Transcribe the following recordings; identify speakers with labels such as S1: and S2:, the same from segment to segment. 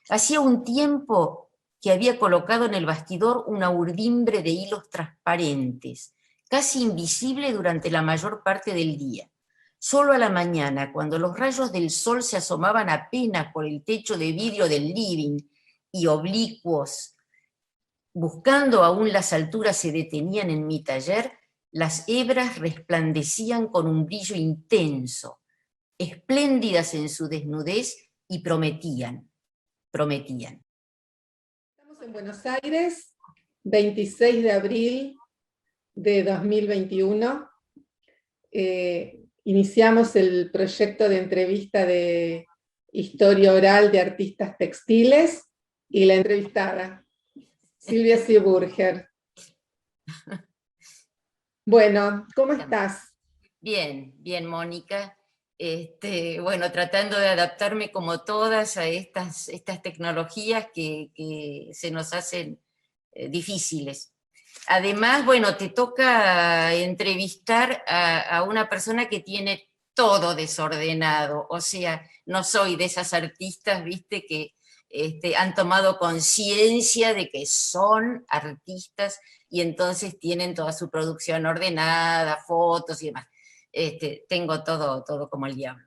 S1: Hacía un tiempo que había colocado en el bastidor una urdimbre de hilos transparentes, casi invisible durante la mayor parte del día. Solo a la mañana, cuando los rayos del sol se asomaban apenas por el techo de vidrio del living y oblicuos, buscando aún las alturas, se detenían en mi taller, las hebras resplandecían con un brillo intenso, espléndidas en su desnudez, y prometían.
S2: Estamos en Buenos Aires, 26 de abril de 2021. Iniciamos el proyecto de entrevista de historia oral de artistas textiles y la entrevistada, Silvia Sieburger. Bueno, ¿cómo estás?
S1: Bien, bien, Mónica. Bueno, tratando de adaptarme como todas a estas tecnologías que se nos hacen difíciles. Además, bueno, te toca entrevistar a una persona que tiene todo desordenado, o sea, no soy de esas artistas, viste, que han tomado conciencia de que son artistas y entonces tienen toda su producción ordenada, fotos y demás. Tengo todo como el diablo.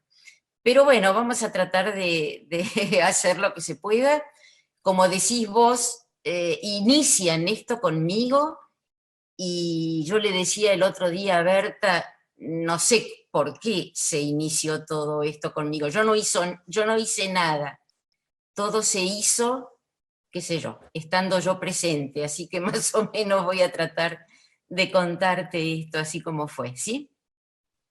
S1: Pero bueno, vamos a tratar de hacer lo que se pueda. Como decís vos, inician esto conmigo y yo le decía el otro día a Berta, no sé por qué se inició todo esto conmigo. Yo no hice nada. Todo se hizo, qué sé yo, estando yo presente. Así que más o menos voy a tratar de contarte esto así como fue, ¿sí?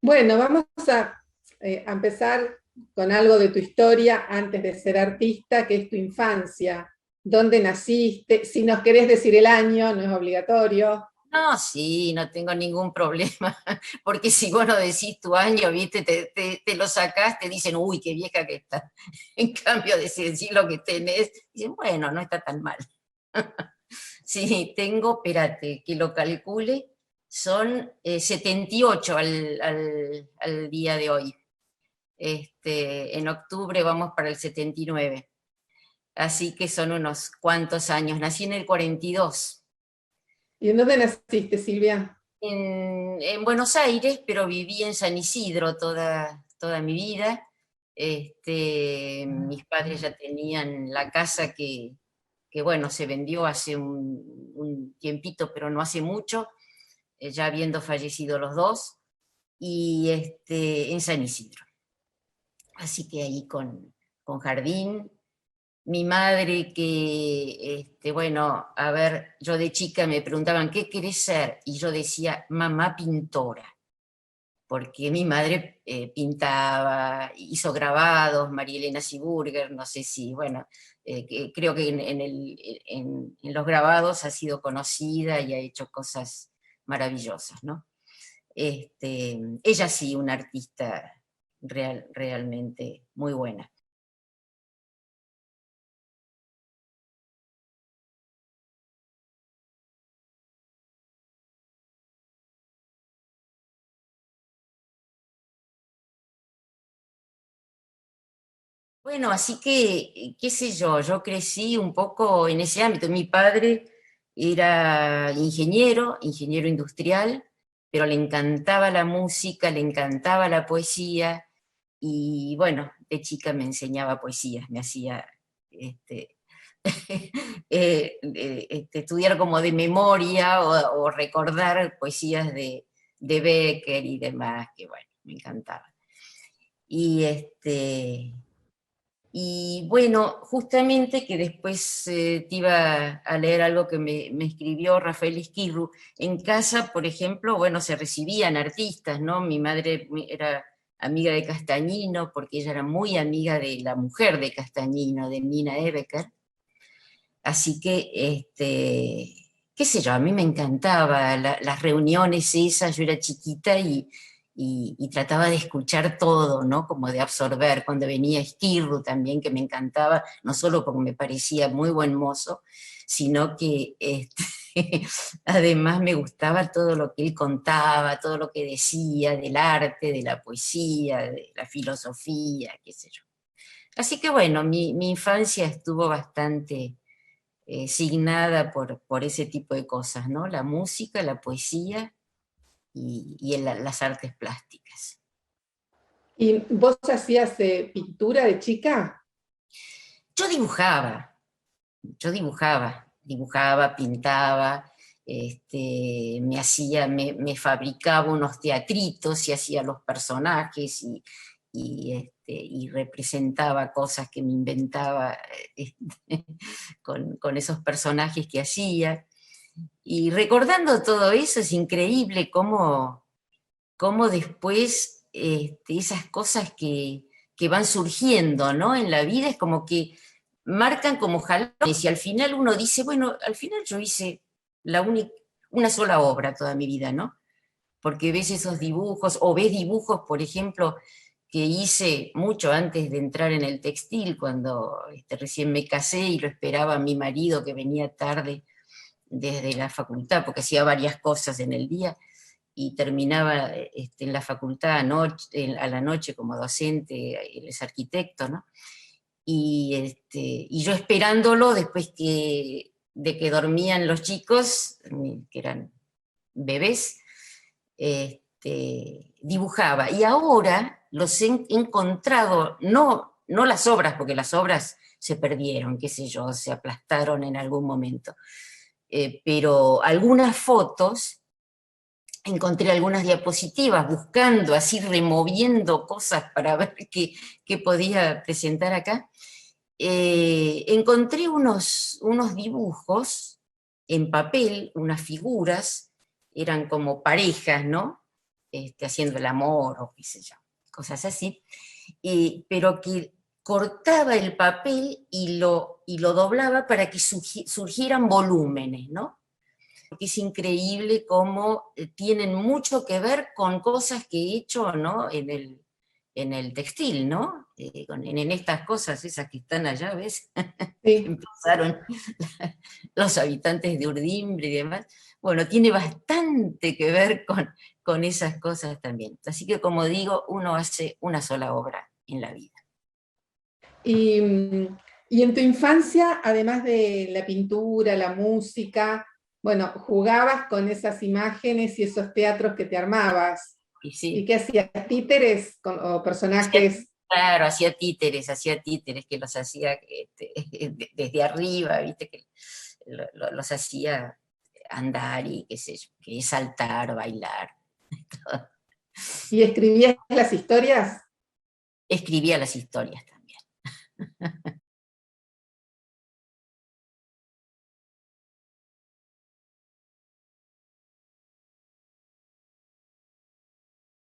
S2: Bueno, vamos a empezar con algo de tu historia antes de ser artista, que es tu infancia. ¿Dónde naciste? Si nos querés decir el año, no es obligatorio.
S1: No, sí, no tengo ningún problema, porque si vos no decís tu año, viste, te lo sacás, te dicen, uy, qué vieja que estás. En cambio, de si decís lo que tenés, dicen, bueno, no está tan mal. Sí, tengo, espérate, que lo calcule, son 78 al día de hoy. En octubre vamos para el 79. Así que son unos cuantos años. Nací en el 42.
S2: ¿Y en dónde naciste, Silvia?
S1: En Buenos Aires, pero viví en San Isidro toda mi vida. Mis padres ya tenían la casa que bueno, se vendió hace un tiempito, pero no hace mucho, ya habiendo fallecido los dos, y en San Isidro. Así que ahí con jardín. Mi madre que, bueno, a ver, yo de chica me preguntaban, ¿qué querés ser? Y yo decía, mamá pintora, porque mi madre pintaba, hizo grabados, María Elena Sieburger, no sé si, bueno, creo que en los grabados ha sido conocida y ha hecho cosas maravillosas, ¿no? Ella sí, una artista realmente muy buena. Bueno, así que, qué sé yo crecí un poco en ese ámbito. Mi padre era ingeniero industrial, pero le encantaba la música, le encantaba la poesía, y bueno, de chica me enseñaba poesía, me hacía este, estudiar como de memoria o recordar poesías de Becker y demás, que bueno, me encantaba. Y y bueno, justamente que después te iba a leer algo que me escribió Rafael Esquirru. En casa, por ejemplo, bueno, se recibían artistas, ¿no? Mi madre era amiga de Castañino, porque ella era muy amiga de la mujer de Castañino, de Nina Ebecker. Así que, qué sé yo, a mí me encantaba las reuniones esas, yo era chiquita y trataba de escuchar todo, ¿no? Como de absorber. Cuando venía Esquirru también, que me encantaba, no solo porque me parecía muy buen mozo, sino que además me gustaba todo lo que él contaba, todo lo que decía del arte, de la poesía, de la filosofía, qué sé yo. Así que bueno, mi infancia estuvo bastante signada por ese tipo de cosas, ¿no? La música, la poesía y las artes plásticas.
S2: ¿Y vos hacías pintura de chica?
S1: Yo dibujaba, dibujaba, pintaba, me fabricaba unos teatritos y hacía los personajes y representaba cosas que me inventaba con esos personajes que hacía. Y recordando todo eso, es increíble cómo después esas cosas que van surgiendo, ¿no? En la vida es como que marcan como jalones y al final uno dice, bueno, al final yo hice una sola obra toda mi vida, ¿no? Porque ves esos dibujos, o ves dibujos, por ejemplo, que hice mucho antes de entrar en el textil, cuando recién me casé y lo esperaba a mi marido que venía tarde desde la facultad, porque hacía varias cosas en el día, y terminaba en la facultad a la noche como docente, él es arquitecto, ¿no? Y yo esperándolo después de que dormían los chicos, que eran bebés, dibujaba. Y ahora los he encontrado, no las obras, porque las obras se perdieron, qué sé yo, se aplastaron en algún momento, pero algunas fotos, encontré algunas diapositivas buscando, así removiendo cosas para ver qué podía presentar acá. Encontré unos dibujos en papel, unas figuras, eran como parejas, ¿no? Haciendo el amor o qué sé yo, cosas así, pero que cortaba el papel y lo doblaba para que surgieran volúmenes, ¿no? Porque es increíble cómo tienen mucho que ver con cosas que he hecho, ¿no? En el textil, ¿no? En estas cosas, esas que están allá, ¿ves?
S2: Sí.
S1: Empezaron los habitantes de Urdimbre y demás. Bueno, tiene bastante que ver con esas cosas también. Así que, como digo, uno hace una sola obra en la vida.
S2: Y, y en tu infancia, además de la pintura, la música, bueno, jugabas con esas imágenes y esos teatros que te armabas.
S1: Y
S2: ¿Y
S1: sí,
S2: qué hacías? ¿Títeres o
S1: hacía,
S2: personajes?
S1: claro, hacía títeres que los hacía desde arriba, ¿viste? Que los hacía andar y qué sé yo, que saltar, bailar.
S2: ¿Y escribías las historias?
S1: Escribía las historias también.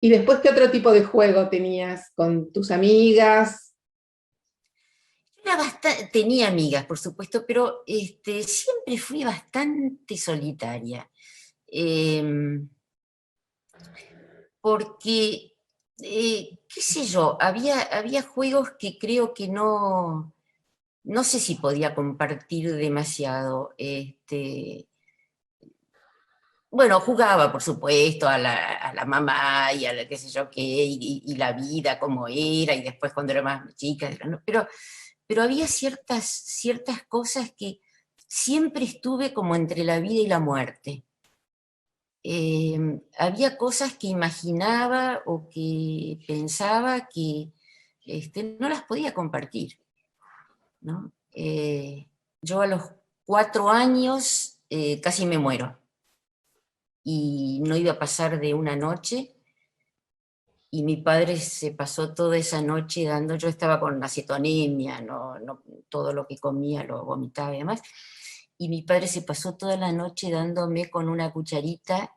S2: ¿Y después qué otro tipo de juego tenías con tus amigas?
S1: Tenía amigas, por supuesto, pero siempre fui bastante solitaria. Em, Porque, qué sé yo, había juegos que creo que no sé si podía compartir demasiado. Bueno, jugaba, por supuesto, a la mamá y a la qué sé yo qué, y la vida como era, y después cuando era más chica, ¿no? Pero había ciertas cosas que siempre estuve como entre la vida y la muerte. Había cosas que imaginaba o que pensaba que no las podía compartir, ¿no? Yo a los 4 años casi me muero y no iba a pasar de una noche, y mi padre se pasó toda esa noche dando, yo estaba con acetonemia, todo lo que comía lo vomitaba y demás, y mi padre se pasó toda la noche dándome con una cucharita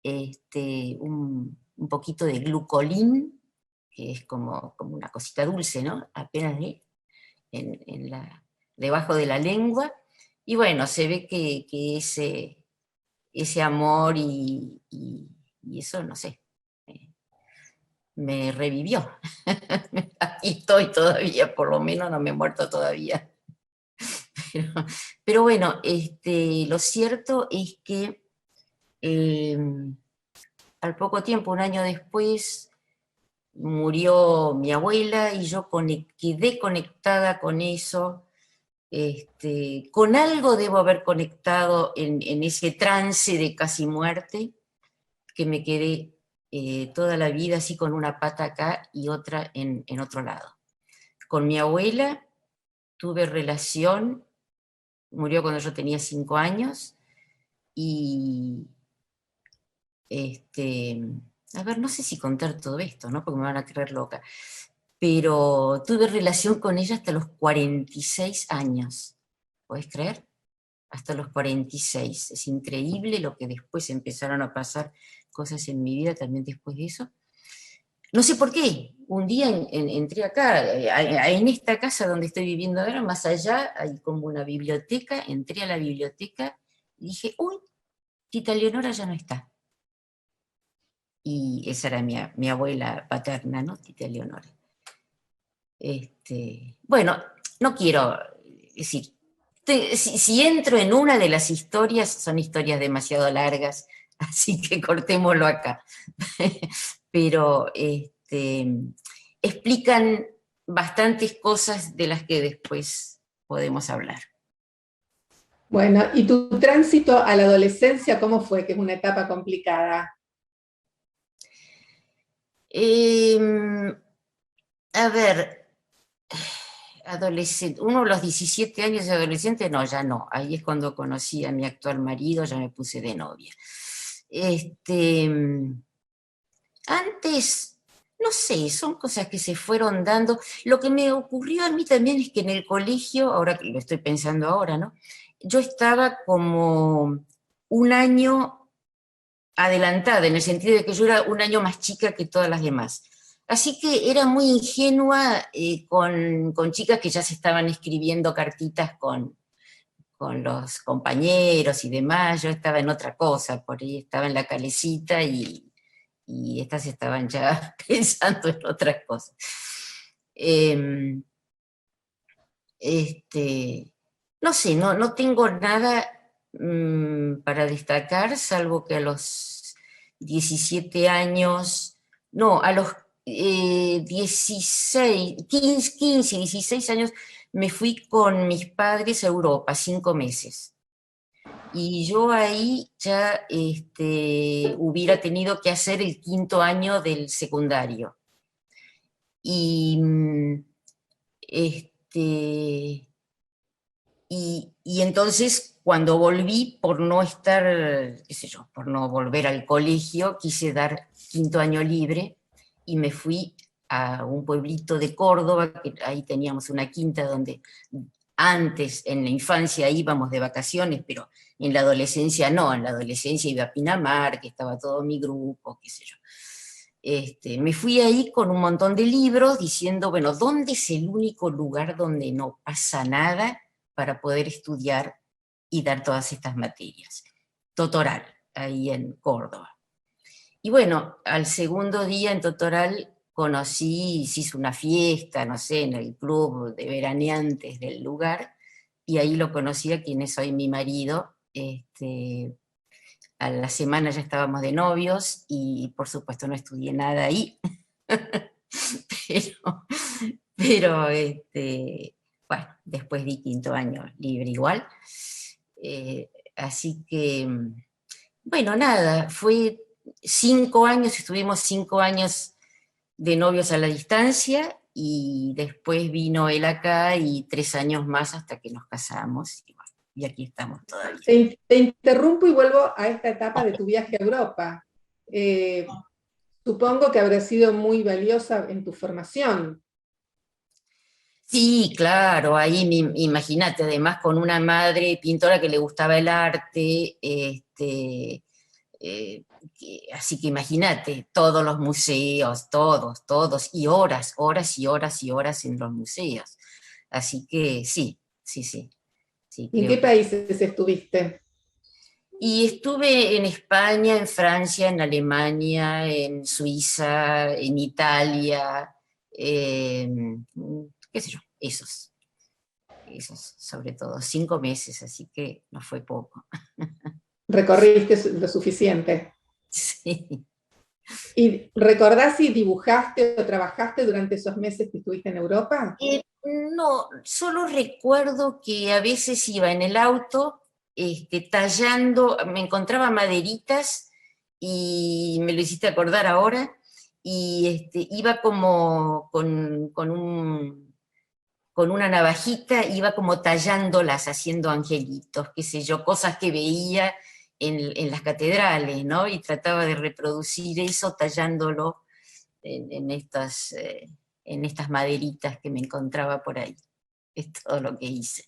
S1: un poquito de glucolín, que es como una cosita dulce, ¿no? Apenas debajo de la lengua, y bueno, se ve que ese amor y eso, no sé, me revivió. Aquí estoy todavía, por lo menos no me he muerto todavía. Pero, pero bueno, lo cierto es que eh, al poco tiempo, un año después, murió mi abuela y yo quedé conectada con eso. Con algo debo haber conectado en ese trance de casi muerte, que me quedé toda la vida así con una pata acá y otra en otro lado. Con mi abuela tuve relación, murió cuando yo tenía 5 años, y a ver, no sé si contar todo esto, ¿no? Porque me van a creer loca, pero tuve relación con ella hasta los 46 años, ¿podés creer? Hasta los 46. Es increíble lo que después empezaron a pasar cosas en mi vida también después de eso. No sé por qué, un día entré acá, en esta casa donde estoy viviendo ahora, más allá hay como una biblioteca, entré a la biblioteca y dije, uy, tita Leonora ya no está. Y esa era mi abuela paterna, ¿no? Tita Leonora. Bueno, no quiero decir, si entro en una de las historias, son historias demasiado largas, así que cortémoslo acá. Pero explican bastantes cosas de las que después podemos hablar.
S2: Bueno, ¿y tu tránsito a la adolescencia cómo fue? Que es una etapa complicada.
S1: A ver, adolescente, uno de los 17 años de adolescente, no, ya no, ahí es cuando conocí a mi actual marido, ya me puse de novia. Antes, no sé, son cosas que se fueron dando. Lo que me ocurrió a mí también es que en el colegio, ahora que lo estoy pensando ahora, ¿no? Yo estaba como un año adelantada, en el sentido de que yo era un año más chica que todas las demás. Así que era muy ingenua con chicas que ya se estaban escribiendo cartitas con los compañeros y demás. Yo estaba en otra cosa, por ahí estaba en la calecita y estas estaban ya pensando en otras cosas. Eh, no sé, no tengo nada para destacar, salvo que a los 17 años, no, a los 16, 15, 16 años, me fui con mis padres a Europa, 5 meses. Y yo ahí ya hubiera tenido que hacer el 5.º año del secundario. Y, este, y entonces cuando volví, por no estar, qué sé yo, por no volver al colegio, quise dar 5.º año libre y me fui a un pueblito de Córdoba, que ahí teníamos una quinta donde antes, en la infancia, íbamos de vacaciones, pero en la adolescencia no, en la adolescencia iba a Pinamar, que estaba todo mi grupo, qué sé yo. Me fui ahí con un montón de libros diciendo, bueno, ¿dónde es el único lugar donde no pasa nada para poder estudiar y dar todas estas materias? Totoral, ahí en Córdoba. Y bueno, al segundo día en Totoral conocí, se hizo una fiesta, no sé, en el club de veraneantes del lugar, y ahí lo conocí a quien es hoy mi marido. A la semana ya estábamos de novios y por supuesto no estudié nada ahí, pero, bueno, después di 5.º año libre igual. Así que, bueno, nada, fue 5 años, estuvimos 5 años de novios a la distancia y después vino él acá y 3 años más hasta que nos casamos y, bueno, y aquí estamos todavía.
S2: Te interrumpo y vuelvo a esta etapa de tu viaje a Europa. Supongo que habrá sido muy valiosa en tu formación.
S1: Sí, claro, ahí imagínate, además con una madre pintora que le gustaba el arte, eh, así que imagínate, todos los museos, todos, y horas, horas y horas y horas en los museos. Así que sí, sí,
S2: ¿En
S1: creo
S2: qué
S1: que...
S2: países estuviste?
S1: Y estuve en España, en Francia, en Alemania, en Suiza, en Italia, qué sé yo, esos sobre todo, 5 meses, así que no fue poco.
S2: ¿Recorriste lo suficiente?
S1: Sí.
S2: ¿Y recordás si dibujaste o trabajaste durante esos meses que estuviste en Europa?
S1: No, solo recuerdo que a veces iba en el auto tallando, me encontraba maderitas y me lo hiciste acordar ahora, y iba como con una navajita, iba como tallándolas, haciendo angelitos, qué sé yo, cosas que veía en las catedrales, ¿no? Y trataba de reproducir eso tallándolo en estas maderitas que me encontraba por ahí. Es todo lo que hice.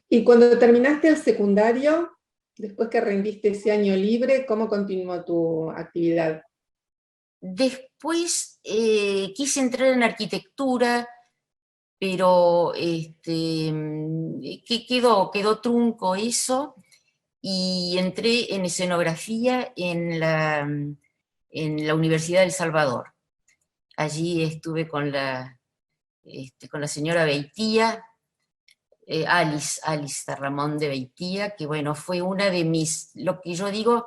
S2: Y cuando terminaste el secundario, después que rendiste ese año libre, ¿cómo continuó tu actividad?
S1: Después quise entrar en arquitectura, pero quedó trunco eso, y entré en escenografía en la Universidad del Salvador. Allí estuve con la señora Beitía, Alice de Ramón de Beitía, que bueno, fue una de lo que yo digo,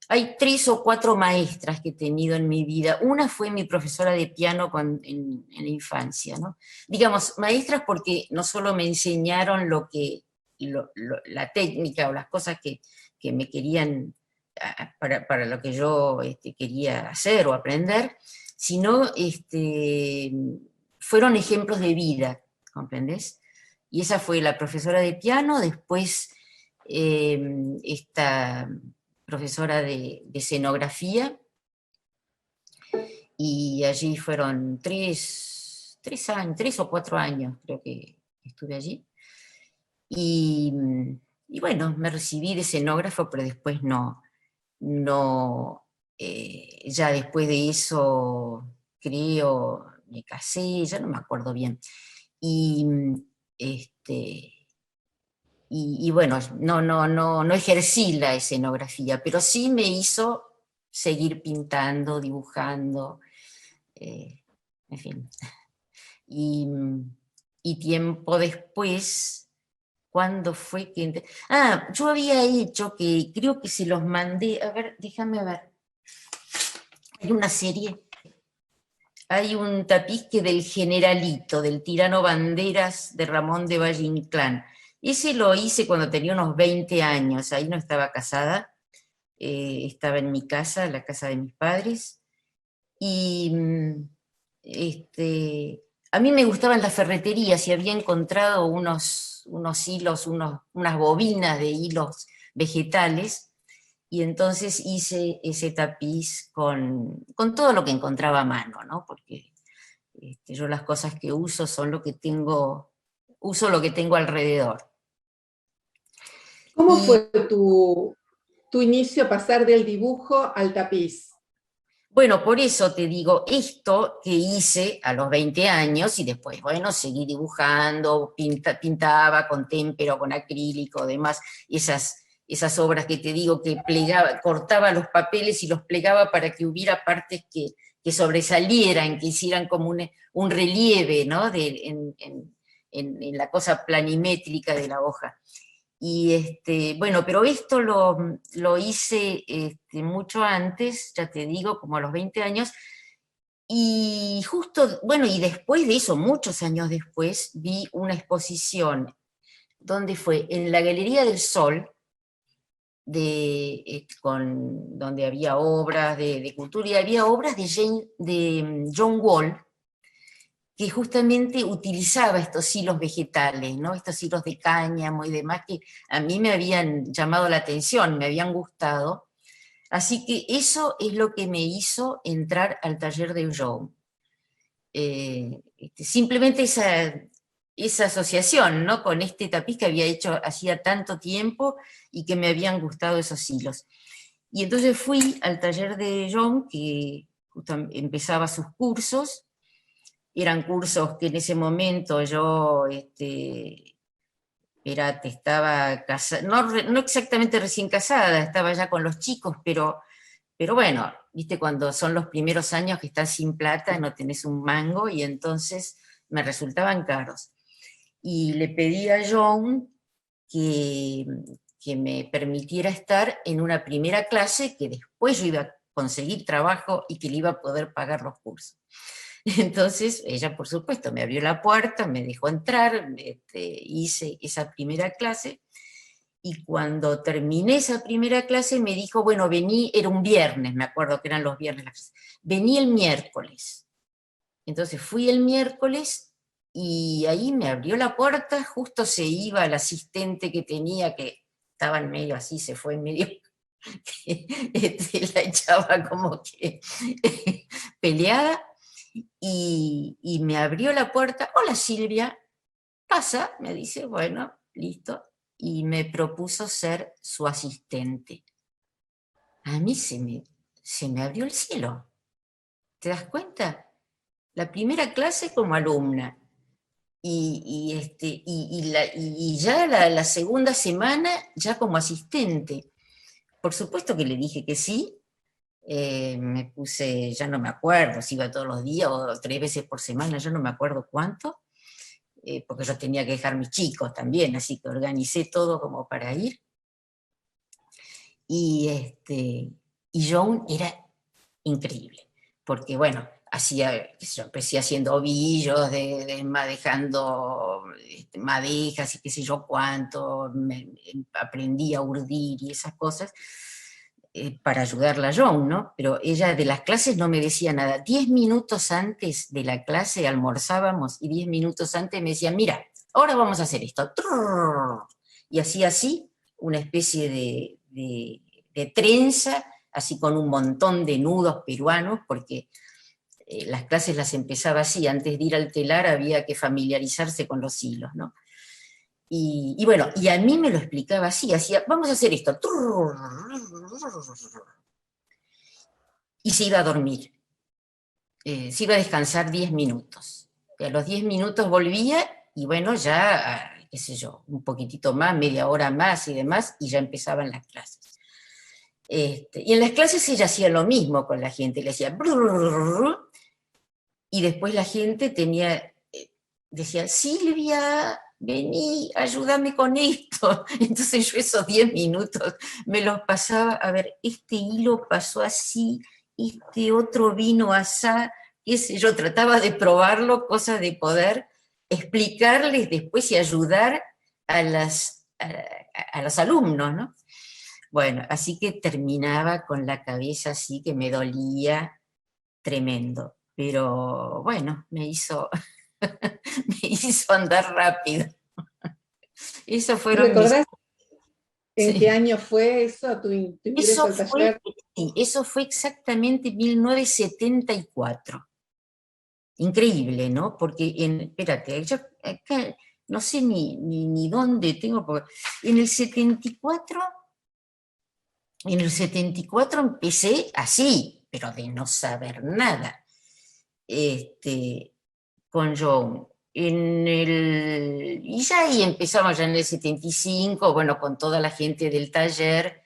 S1: hay 3 o 4 maestras que he tenido en mi vida. Una fue mi profesora de piano en la infancia, ¿no? Digamos, maestras porque no solo me enseñaron la técnica o las cosas que me querían, para lo que yo quería hacer o aprender, sino fueron ejemplos de vida, ¿comprendés? Y esa fue la profesora de piano. Después esta profesora de escenografía, y allí fueron 3 años, 3 o 4 años creo que estuve allí. Y, y bueno, me recibí de escenógrafo, pero después no, ya después de eso, creo, me casé, ya no me acuerdo bien. Y, este, y bueno, no ejercí la escenografía, pero sí me hizo seguir pintando, dibujando, eh, en fin. Y, y tiempo después, ¿cuándo fue que yo había hecho, que creo que se los mandé, a ver, déjame ver, hay una serie, hay un tapiz que del Generalito, del tirano Banderas de Ramón de Valle Inclán. Ese lo hice cuando tenía unos 20 años, ahí no estaba casada, estaba en mi casa, la casa de mis padres, y a mí me gustaban las ferreterías y había encontrado unos hilos, unas bobinas de hilos vegetales, y entonces hice ese tapiz con todo lo que encontraba a mano, ¿no? Porque yo las cosas que uso son lo que tengo, uso lo que tengo alrededor.
S2: ¿Cómo
S1: Y
S2: fue tu inicio, pasar del dibujo al tapiz?
S1: bueno, por eso te digo, esto que hice a los 20 años, y después, bueno, seguí dibujando, pintaba con témpera, con acrílico, demás, esas obras que te digo, que plegaba, cortaba los papeles y los plegaba para que hubiera partes que sobresalieran, que hicieran como un relieve, ¿no? En la cosa planimétrica de la hoja. Y bueno, pero esto lo hice mucho antes, ya te digo, como a los 20 años, y justo, bueno, y después de eso, muchos años después, vi una exposición donde fue en la Galería del Sol, donde había obras de cultura, y había obras de John Wall, que justamente utilizaba estos hilos vegetales, ¿no? Estos hilos de cáñamo y demás, que a mí me habían llamado la atención, me habían gustado. Así que eso es lo que me hizo entrar al taller de Joe. Simplemente esa asociación, ¿no? Con este tapiz que había hecho hacía tanto tiempo y que me habían gustado esos hilos. Y entonces fui al taller de John, que empezaba sus cursos. Eran cursos que en ese momento yo estaba casada, no exactamente recién casada, estaba ya con los chicos, pero bueno, viste, cuando son los primeros años que estás sin plata, no tenés un mango, y entonces me resultaban caros. Y le pedí a John que, que me permitiera estar en una primera clase, que después yo iba a conseguir trabajo y que le iba a poder pagar los cursos. Entonces ella, por supuesto, me abrió la puerta, me dejó entrar, hice esa primera clase, y cuando terminé esa primera clase me dijo, bueno, vení, era un viernes, me acuerdo que eran los viernes las clases, vení el miércoles. Entonces fui el miércoles y ahí me abrió la puerta, justo se iba el asistente que tenía, que estaba en medio así, se fue en medio, la echaba como que peleada, y me abrió la puerta, hola Silvia, pasa, me dice, bueno, listo, y me propuso ser su asistente. A mí se me abrió el cielo, ¿te das cuenta? La primera clase como alumna, y ya la segunda semana ya como asistente. Por supuesto que le dije que sí. Me puse, ya no me acuerdo si iba todos los días o 3 veces por semana, yo no me acuerdo cuánto, porque yo tenía que dejar mis chicos también, así que organicé todo como para ir. Y Joan era increíble, porque bueno, yo empecé haciendo ovillos, dejando madejas y qué sé yo cuánto, aprendí a urdir y esas cosas, para ayudarla a Joan, ¿no? Pero ella de las clases no me decía nada. 10 minutos antes de la clase almorzábamos, y 10 minutos antes me decía, mira, ahora vamos a hacer esto. Y hacía así una especie de trenza, así con un montón de nudos peruanos, porque las clases las empezaba así, antes de ir al telar había que familiarizarse con los hilos, ¿no? Y bueno, y a mí me lo explicaba así, hacía, vamos a hacer esto, y se iba a dormir, se iba a descansar 10 minutos. Y a los 10 minutos volvía, y bueno, ya, qué sé yo, un poquitito más, media hora más y demás, y ya empezaban las clases. Y en las clases ella hacía lo mismo con la gente, le hacía y después la gente decía, Silvia, vení, ayúdame con esto. Entonces yo esos 10 minutos me los pasaba, a ver, este hilo pasó así, este otro vino asá, qué sé yo, trataba de probarlo, cosa de poder explicarles después y ayudar a los alumnos, ¿no? Bueno, así que terminaba con la cabeza así que me dolía tremendo, pero bueno, me hizo andar rápido. Eso fueron mis...
S2: ¿Recordás en qué
S1: Sí.
S2: año fue eso, tu ingreso al taller?
S1: Sí, eso fue exactamente 1974. Increíble, ¿no? Porque espérate, yo acá no sé ni dónde tengo, porque en el 74, empecé así, pero de no saber nada, con Joan. Y ya ahí empezamos ya en el 75, bueno, con toda la gente del taller.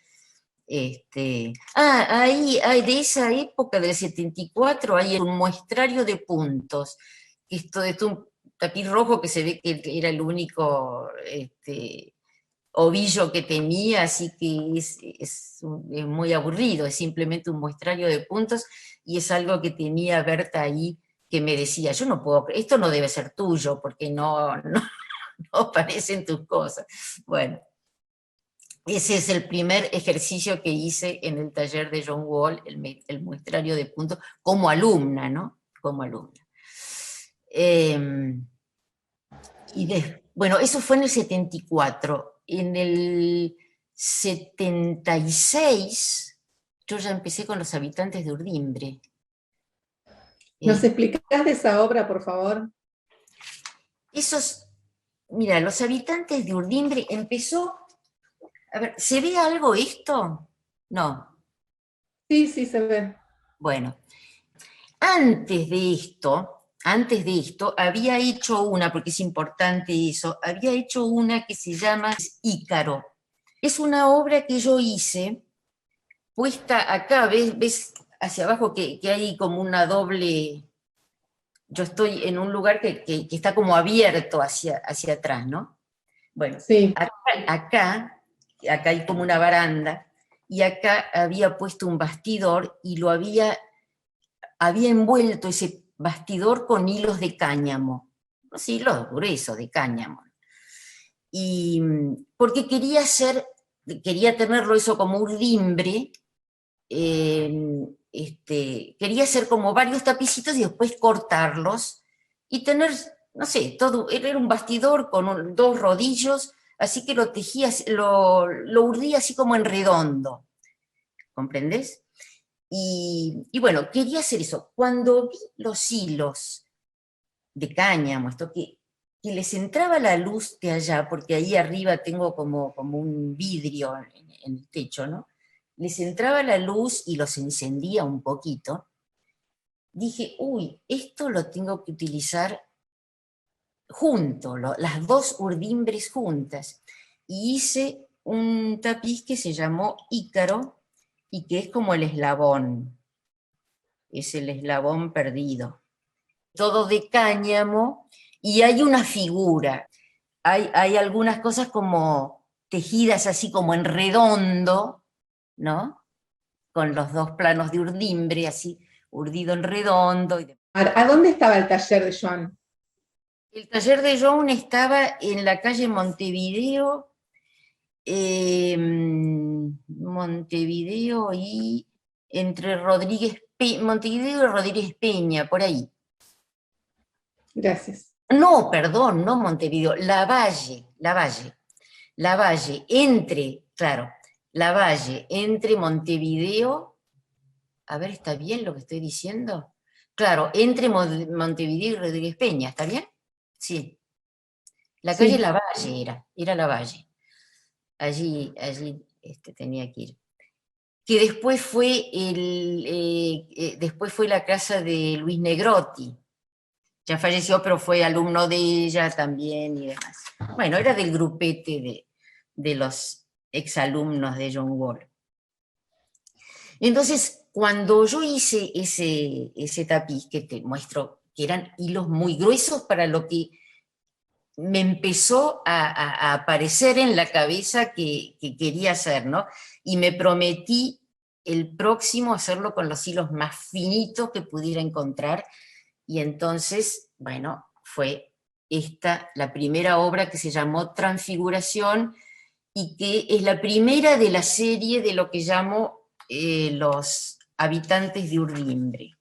S1: Ahí, de esa época del 74, hay un muestrario de puntos. Esto es un tapiz rojo que se ve que era el único ovillo que tenía, así que es muy aburrido, es simplemente un muestrario de puntos, y es algo que tenía Berta ahí, que me decía, yo no puedo, esto no debe ser tuyo, porque no aparecen tus cosas. Bueno, ese es el primer ejercicio que hice en el taller de John Wall, el muestrario de puntos, como alumna, ¿no? Como alumna. Bueno, eso fue en el 74. En el 76 yo ya empecé con los habitantes de Urdimbre.
S2: ¿Nos explicás de esa obra, por favor?
S1: Mira, los habitantes de Urdimbre empezó... A ver, ¿se ve algo esto? No.
S2: Sí, sí, se ve.
S1: Bueno, antes de esto, había hecho una, porque es importante eso, había hecho una que se llama Ícaro. Es una obra que yo hice, puesta acá, ves hacia abajo que hay como una doble... Yo estoy en un lugar que está como abierto hacia atrás, ¿no? Bueno,
S2: sí.
S1: acá hay como una baranda, y acá había puesto un bastidor y lo había envuelto ese bastidor con hilos de cáñamo, los hilos gruesos de cáñamo. Y porque quería tenerlo eso como urdimbre, quería hacer como varios tapicitos y después cortarlos y tener, no sé, todo, era un bastidor con dos rodillos, así que lo tejía, lo urdía así como en redondo, ¿comprendés? Y bueno, quería hacer eso. Cuando vi los hilos de cáñamo, esto que les entraba la luz de allá, porque ahí arriba tengo como un vidrio en el techo, ¿no? Les entraba la luz y los encendía un poquito. Dije, uy, esto lo tengo que utilizar junto, las dos urdimbres juntas. Y hice un tapiz que se llamó Ícaro y que es como el eslabón, es el eslabón perdido. Todo de cáñamo y hay una figura. Hay algunas cosas como tejidas así como en redondo, ¿no? Con los dos planos de urdimbre, así, urdido en redondo.
S2: ¿A dónde estaba el taller de Joan?
S1: El taller de Joan estaba en la calle Montevideo, Montevideo y entre Montevideo y Rodríguez Peña, por ahí.
S2: Gracias.
S1: No, perdón, no Montevideo, Lavalle, claro, Lavalle, entre Montevideo, a ver, ¿está bien lo que estoy diciendo? Claro, entre Montevideo y Rodríguez Peña, ¿está bien? Sí. La calle
S2: Sí.
S1: Lavalle era Lavalle. Allí tenía que ir. Que después después fue la casa de Luis Negrotti. Ya falleció, pero fue alumno de ella también y demás. Bueno, era del grupete de los exalumnos de John Wall. Entonces, cuando yo hice ese tapiz, que te muestro que eran hilos muy gruesos para lo que me empezó a aparecer en la cabeza que quería hacer, ¿no? Y me prometí el próximo hacerlo con los hilos más finitos que pudiera encontrar, y entonces, bueno, fue esta la primera obra que se llamó Transfiguración y que es la primera de la serie de lo que llamo los habitantes de Urdimbre.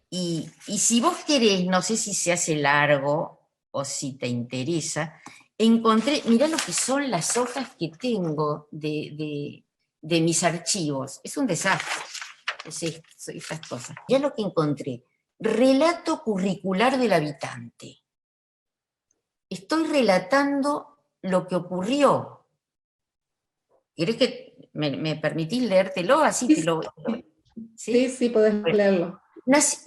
S1: Y si vos querés, no sé si se hace largo o si te interesa, encontré, mirá lo que son las hojas que tengo de mis archivos. Es un desastre, estas cosas. Ya lo que encontré, relato curricular del habitante. Estoy relatando lo que ocurrió. ¿Querés que me permitís leértelo? Así
S2: Sí,
S1: te lo...
S2: sí, sí, podés leerlo.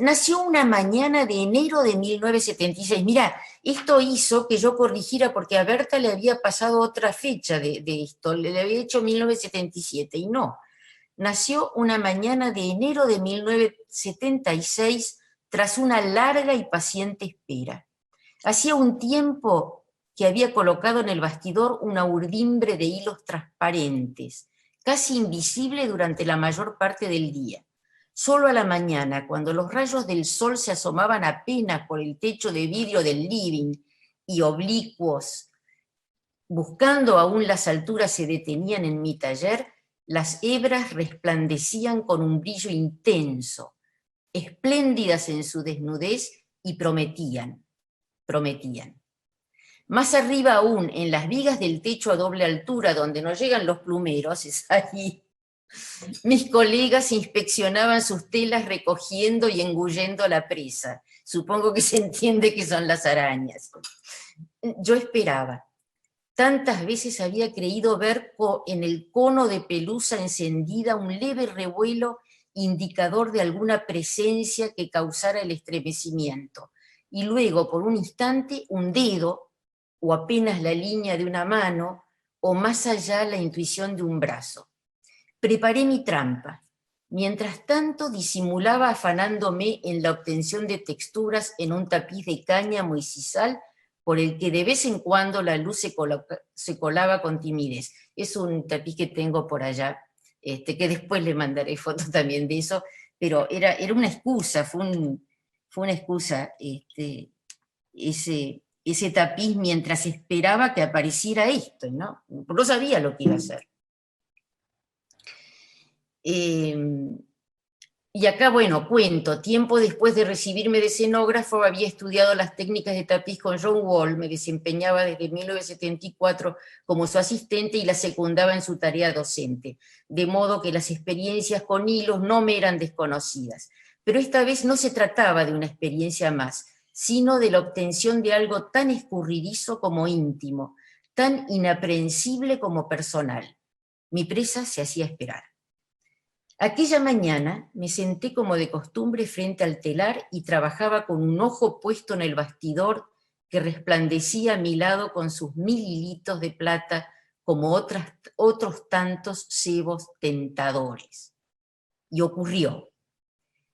S1: Nació una mañana de enero de 1976. Mirá, esto hizo que yo corrigiera, porque a Berta le había pasado otra fecha de esto, le había hecho 1977, y no. Nació una mañana de enero de 1976 tras una larga y paciente espera. Hacía un tiempo que había colocado en el bastidor una urdimbre de hilos transparentes, casi invisible durante la mayor parte del día. Solo a la mañana, cuando los rayos del sol se asomaban apenas por el techo de vidrio del living y oblicuos, buscando aún las alturas, se detenían en mi taller, las hebras resplandecían con un brillo intenso, espléndidas en su desnudez, y prometían. Más arriba aún, en las vigas del techo a doble altura, donde no llegan los plumeros, es ahí. Mis colegas inspeccionaban sus telas recogiendo y engullendo la presa. Supongo que se entiende que son las arañas. Yo esperaba. Tantas veces había creído ver en el cono de pelusa encendida un leve revuelo indicador de alguna presencia que causara el estremecimiento. Y luego, por un instante, un dedo, o apenas la línea de una mano, o más allá la intuición de un brazo. Preparé mi trampa. Mientras tanto, disimulaba afanándome en la obtención de texturas en un tapiz de cáñamo y sisal por el que de vez en cuando la luz se colaba con timidez. Es un tapiz que tengo por allá, que después le mandaré fotos también de eso, pero era una excusa, fue una excusa, ese tapiz mientras esperaba que apareciera esto, ¿no? No sabía lo que iba a hacer. Y acá, bueno, cuento, tiempo después de recibirme de escenógrafo había estudiado las técnicas de tapiz con John Wall, me desempeñaba desde 1974 como su asistente y la secundaba en su tarea docente, de modo que las experiencias con hilos no me eran desconocidas. Pero esta vez no se trataba de una experiencia más, sino de la obtención de algo tan escurridizo como íntimo, tan inaprehensible como personal. Mi presa se hacía esperar. Aquella mañana me senté como de costumbre frente al telar y trabajaba con un ojo puesto en el bastidor que resplandecía a mi lado con sus 1000 hilitos de plata como otros tantos cebos tentadores. Y ocurrió.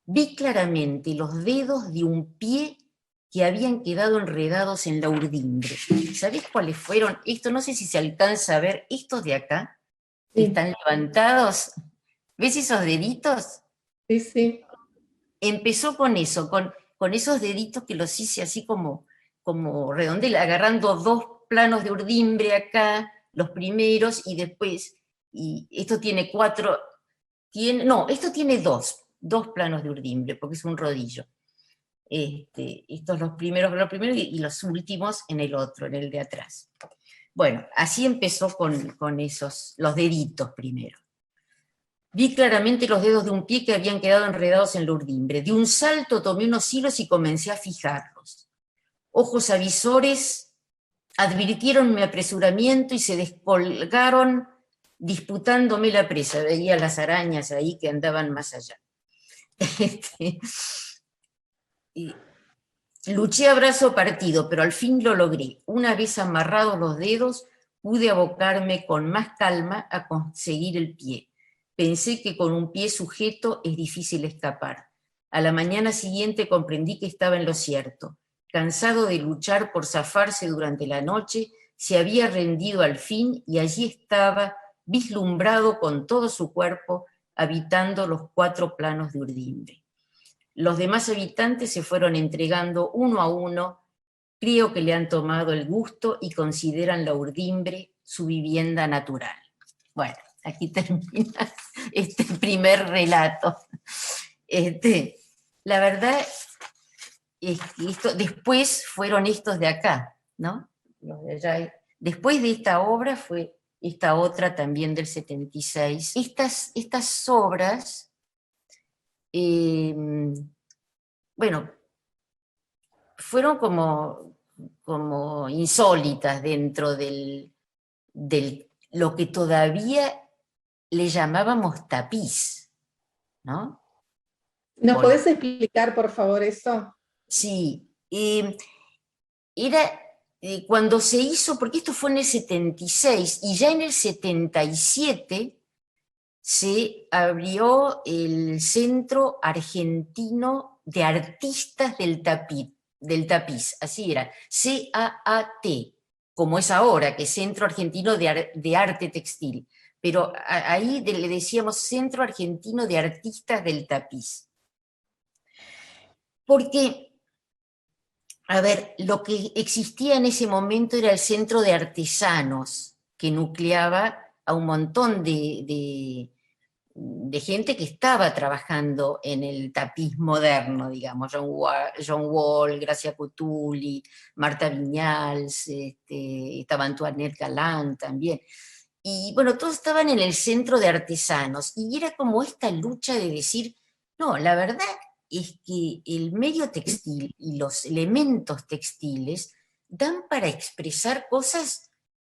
S1: Vi claramente los dedos de un pie que habían quedado enredados en la urdimbre. ¿Sabés cuáles fueron? Esto no sé si se alcanza a ver, estos de acá, que están levantados. ¿Ves esos deditos?
S2: Sí, sí.
S1: Empezó con eso, con esos deditos que los hice así como redondel, agarrando 2 planos de urdimbre acá, los primeros, y después, y esto tiene 4, no, esto tiene 2 planos de urdimbre, porque es un rodillo. Estos los primeros y los últimos en el otro, en el de atrás. Bueno, así empezó con esos, los deditos primero. Vi claramente los dedos de un pie que habían quedado enredados en la urdimbre. De un salto tomé unos hilos y comencé a fijarlos. Ojos avisores advirtieron mi apresuramiento y se descolgaron disputándome la presa. Veía las arañas ahí que andaban más allá. Luché a brazo partido, pero al fin lo logré. Una vez amarrados los dedos, pude abocarme con más calma a conseguir el pie. Pensé que con un pie sujeto es difícil escapar. A la mañana siguiente comprendí que estaba en lo cierto. Cansado de luchar por zafarse durante la noche, se había rendido al fin y allí estaba, vislumbrado con todo su cuerpo, habitando los 4 planos de urdimbre. Los demás habitantes se fueron entregando uno a uno, creo que le han tomado el gusto y consideran la urdimbre su vivienda natural. Bueno, aquí termina este primer relato. La verdad es que después fueron estos de acá, ¿no? Los de allá. Después de esta obra fue esta otra también del 76. Estas obras, bueno, fueron como insólitas dentro del lo que todavía le llamábamos tapiz, ¿no?
S2: ¿Nos podés explicar, por favor, eso?
S1: Sí, era cuando se hizo, porque esto fue en el 76, y ya en el 77 se abrió el Centro Argentino de Artistas del Tapiz, así era, CAAT, como es ahora, que es Centro Argentino de Arte Textil, pero ahí le decíamos Centro Argentino de Artistas del Tapiz. Porque, a ver, lo que existía en ese momento era el Centro de Artesanos, que nucleaba a un montón de gente que estaba trabajando en el tapiz moderno, digamos, John Wall, Gracia Cutuli, Marta Viñals, estaba Antoinette Galland también. Y bueno, todos estaban en el Centro de Artesanos, y era como esta lucha de decir, no, la verdad es que el medio textil y los elementos textiles dan para expresar cosas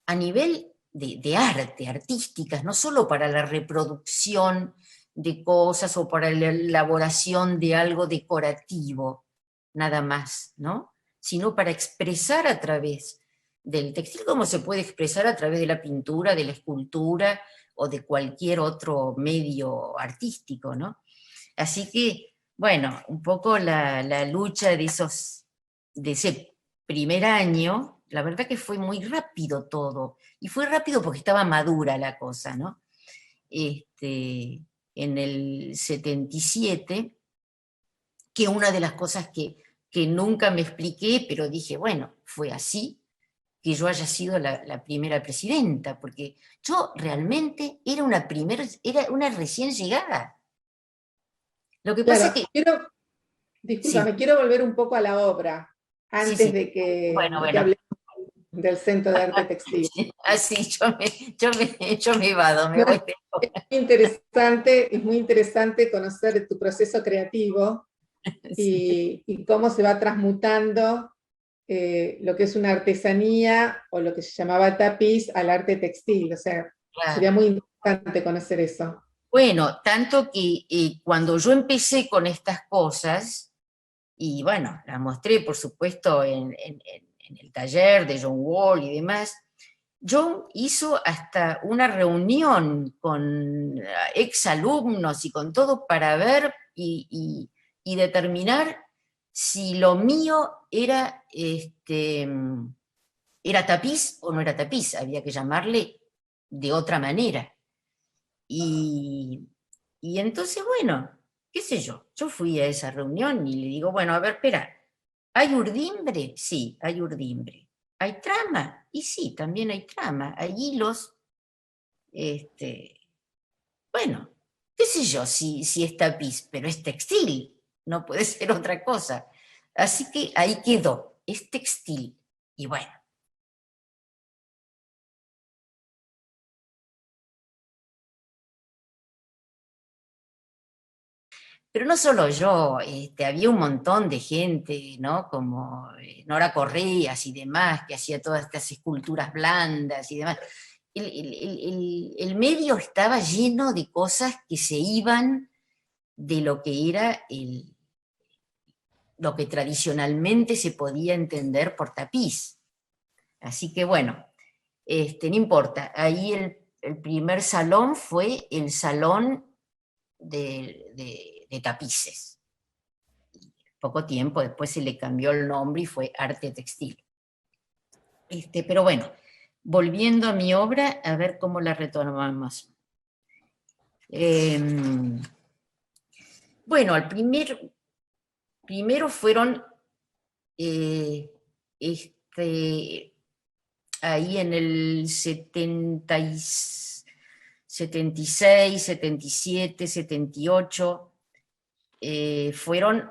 S1: a nivel de arte, artísticas, no solo para la reproducción de cosas o para la elaboración de algo decorativo, nada más, ¿no? Sino para expresar a través del textil como se puede expresar a través de la pintura, de la escultura o de cualquier otro medio artístico, ¿no? Así que, bueno, un poco la lucha de ese primer año, la verdad que fue muy rápido todo, y fue rápido porque estaba madura la cosa, ¿no? En el 77, que una de las cosas que nunca me expliqué, pero dije, bueno, fue así, que yo haya sido la primera presidenta, porque yo realmente era una recién llegada. Lo que pasa es
S2: Claro,
S1: que, sí,
S2: discúlpame, quiero volver un poco a la obra,
S1: sí,
S2: antes
S1: sí,
S2: de
S1: bueno,
S2: que
S1: bueno,
S2: hablemos del Centro de Arte Textil.
S1: así yo me evado, me
S2: No,
S1: voy.
S2: es muy interesante conocer tu proceso creativo
S1: Sí,
S2: y cómo se va transmutando lo que es una artesanía o lo que se llamaba tapiz al arte textil. O sea, sería
S1: claro.
S2: muy interesante conocer eso.
S1: Bueno, tanto que cuando yo empecé con estas cosas, y bueno, las mostré por supuesto en el taller de John Wall y demás, John hizo hasta una reunión con exalumnos y con todo para ver y determinar si lo mío era tapiz o no era tapiz, había que llamarle de otra manera. Y, y entonces, bueno, qué sé yo fui a esa reunión y le digo, bueno, a ver, espera, ¿hay urdimbre? Sí, hay urdimbre. ¿Hay trama? Y sí, también hay trama. Hay hilos, este, bueno, qué sé yo si es tapiz, pero es textil, no puede ser otra cosa. Así que ahí quedó, es textil. Y bueno, pero no solo yo, había un montón de gente, ¿no? Como Nora Correas y demás, que hacía todas estas esculturas blandas y demás. El medio estaba lleno de cosas que se iban de lo que era lo que tradicionalmente se podía entender por tapiz. Así que bueno, no importa. Ahí el primer salón fue el salón de tapices. Poco tiempo después se le cambió el nombre y fue arte textil. Pero bueno, volviendo a mi obra, a ver cómo la retomamos. Eh, bueno, primero fueron eh, ahí en el 76, 77, 78, fueron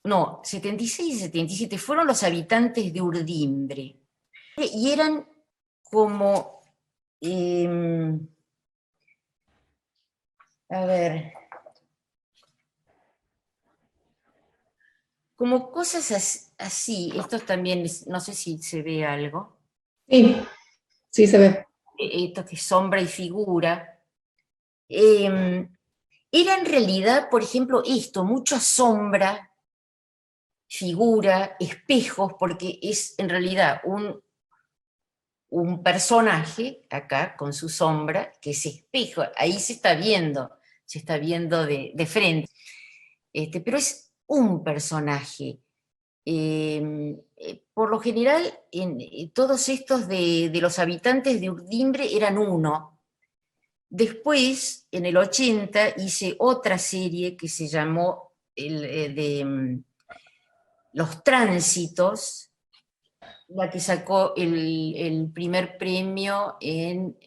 S1: no, 76 y 77 fueron los habitantes de Urdimbre. Y eran como, eh, a ver, como cosas así. Estos también, no sé si se ve algo.
S2: Sí, sí se ve.
S1: Esto que es sombra y figura. Eh, Era en realidad, por ejemplo, esto, mucha sombra, figura, espejos, porque es en realidad un personaje acá con su sombra, que es espejo, ahí se está viendo de frente, pero es un personaje. Por lo general, todos estos de los habitantes de Urdimbre eran uno. Después, en el 80, hice otra serie que se llamó Los Tránsitos, la que sacó el primer premio en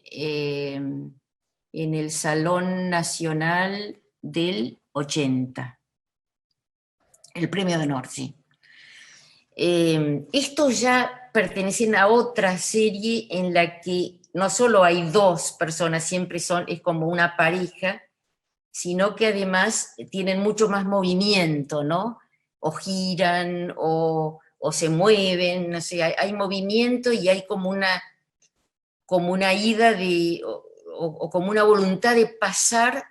S1: el Salón Nacional del 80, el premio de honor, sí. Estos ya pertenecen a otra serie en la que no solo hay dos personas, siempre es como una pareja, sino que además tienen mucho más movimiento, ¿no? O giran o se mueven, no sé, hay movimiento y hay como una ida o como una voluntad de pasar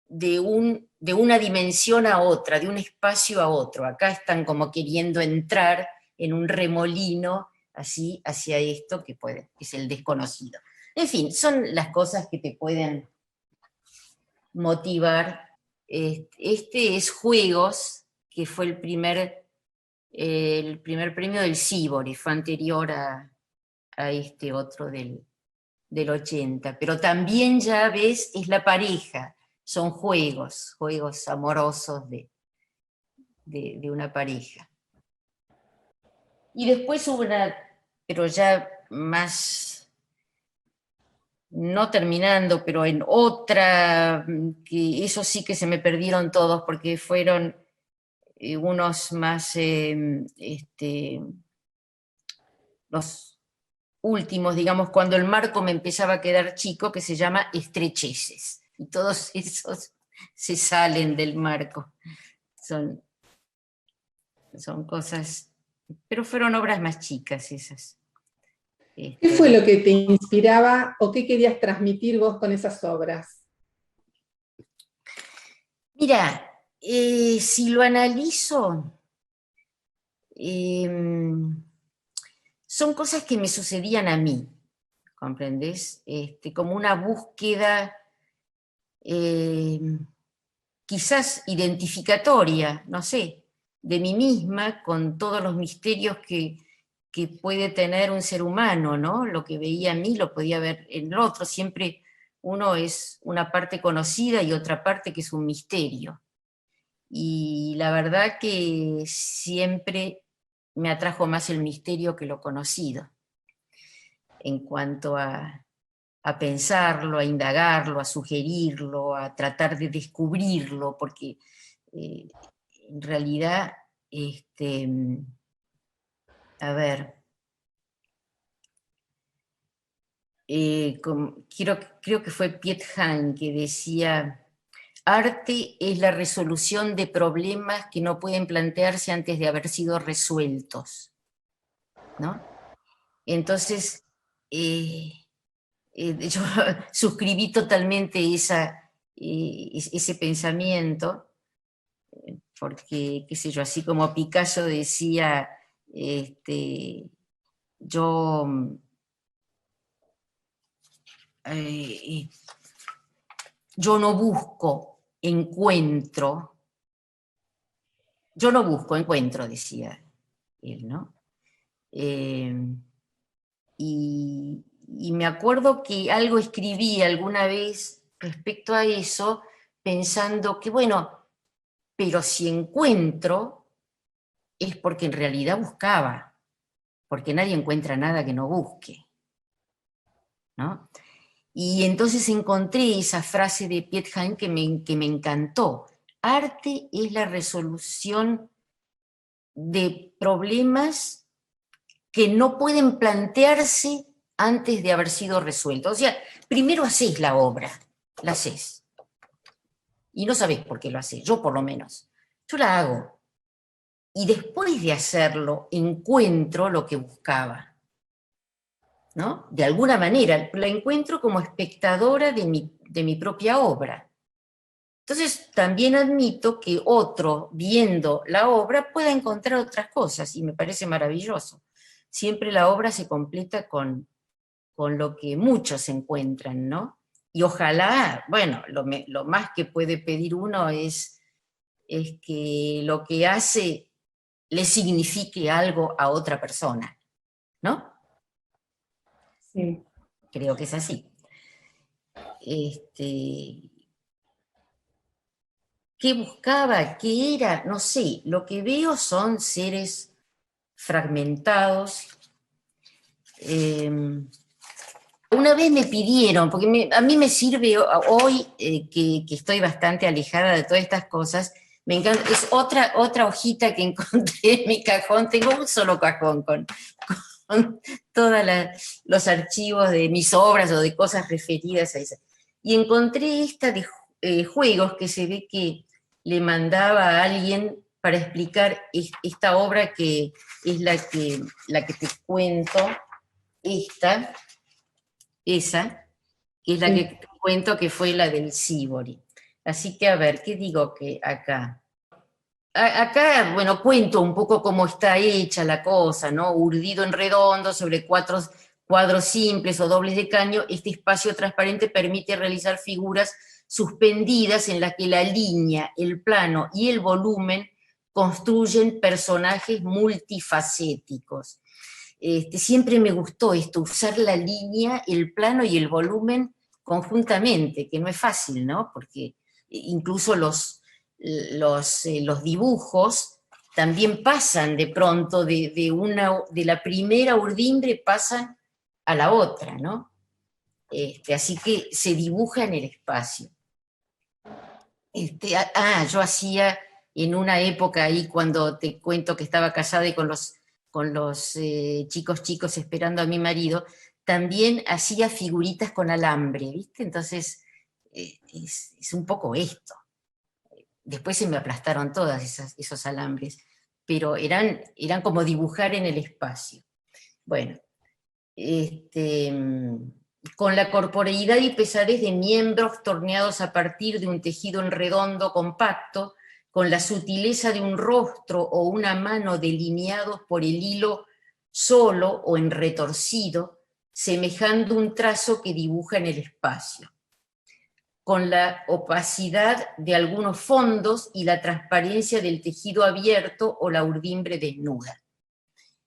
S1: de una dimensión a otra, de un espacio a otro. Acá están como queriendo entrar en un remolino así hacia esto que es el desconocido. En fin, son las cosas que te pueden motivar. Este es Juegos, que fue el primer el primer premio del Sibori, fue anterior a este otro del 80, pero también ya ves, es la pareja, son juegos amorosos de una pareja. Y después hubo una, pero ya más, no terminando, pero en otra, que eso sí que se me perdieron todos, porque fueron unos más, los últimos, digamos, cuando el marco me empezaba a quedar chico, que se llama Estrecheces. Y todos esos se salen del marco. Son cosas, pero fueron obras más chicas esas.
S2: ¿Qué fue lo que te inspiraba o qué querías transmitir vos con esas obras?
S1: Mira, si lo analizo, son cosas que me sucedían a mí, ¿comprendés? Como una búsqueda quizás identificatoria, no sé, de mí misma con todos los misterios que puede tener un ser humano, ¿no? Lo que veía en mí lo podía ver en el otro, siempre uno es una parte conocida y otra parte que es un misterio. Y la verdad que siempre me atrajo más el misterio que lo conocido, en cuanto a pensarlo, a indagarlo, a sugerirlo, a tratar de descubrirlo, porque en realidad, a ver, creo que fue Piet Hein que decía, arte es la resolución de problemas que no pueden plantearse antes de haber sido resueltos, ¿no? Entonces, yo suscribí totalmente ese pensamiento, porque, qué sé yo, así como Picasso decía, yo yo no busco, encuentro, encuentro, decía él, ¿no? Y me acuerdo que algo escribí alguna vez respecto a eso, pensando que, bueno, pero si encuentro es porque en realidad buscaba, porque nadie encuentra nada que no busque, ¿no? Y entonces encontré esa frase de Piet Hein que me encantó. Arte es la resolución de problemas que no pueden plantearse antes de haber sido resueltos. O sea, primero hacés la obra, la hacés. Y no sabés por qué lo hacés, yo por lo menos. Yo la hago. Y después de hacerlo, encuentro lo que buscaba, ¿no? De alguna manera, la encuentro como espectadora de mi propia obra. Entonces, también admito que otro, viendo la obra, pueda encontrar otras cosas, y me parece maravilloso. Siempre la obra se completa con lo que muchos encuentran, ¿no? Y ojalá, bueno, lo más que puede pedir uno es que lo que hace le signifique algo a otra persona, ¿no?
S2: Sí.
S1: Creo que es así. ¿Qué buscaba? ¿Qué era? No sé, lo que veo son seres fragmentados. Una vez me pidieron, porque a mí me sirve hoy que estoy bastante alejada de todas estas cosas, me encanta, es otra hojita que encontré en mi cajón, tengo un solo cajón con todos los archivos de mis obras o de cosas referidas a esas. Y encontré esta de juegos que se ve que le mandaba a alguien para explicar esta obra que es la que te cuento, esa, que es la que te cuento que fue la del Sibori. Así que a ver, ¿qué digo que acá? Acá, bueno, cuento un poco cómo está hecha la cosa, ¿no? Urdido en redondo sobre cuadros simples o dobles de caño, este espacio transparente permite realizar figuras suspendidas en las que la línea, el plano y el volumen construyen personajes multifacéticos. Siempre me gustó esto, usar la línea, el plano y el volumen conjuntamente, que no es fácil, ¿no? Porque incluso los dibujos también pasan de pronto de la primera urdimbre pasan a la otra, ¿no? Así que se dibuja en el espacio. Yo hacía en una época ahí, cuando te cuento que estaba casada y con los chicos esperando a mi marido, también hacía figuritas con alambre, ¿viste? Entonces, es un poco esto. Después se me aplastaron todos esos alambres, pero eran como dibujar en el espacio. Bueno, con la corporeidad y pesadez de miembros torneados a partir de un tejido en redondo compacto, con la sutileza de un rostro o una mano delineados por el hilo solo o en retorcido, semejando un trazo que dibuja en el espacio, con la opacidad de algunos fondos y la transparencia del tejido abierto o la urdimbre desnuda.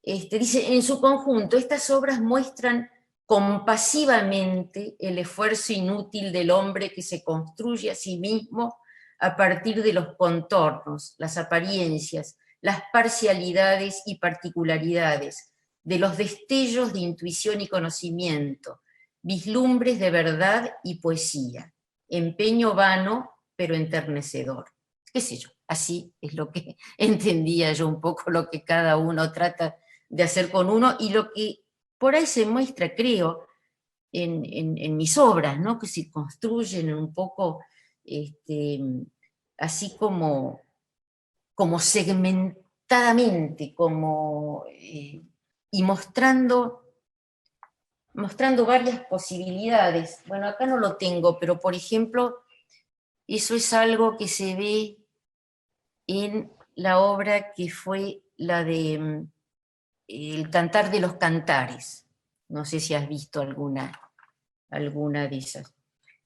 S1: Dice, en su conjunto, estas obras muestran compasivamente el esfuerzo inútil del hombre que se construye a sí mismo a partir de los contornos, las apariencias, las parcialidades y particularidades, de los destellos de intuición y conocimiento, vislumbres de verdad y poesía, empeño vano pero enternecedor. Qué sé yo, así es lo que entendía yo un poco, lo que cada uno trata de hacer con uno, y lo que por ahí se muestra, creo, en mis obras, ¿no? Que se construyen un poco así como segmentadamente, y mostrando varias posibilidades. Bueno, acá no lo tengo, pero por ejemplo, eso es algo que se ve en la obra que fue la de El Cantar de los Cantares. No sé si has visto alguna de esas,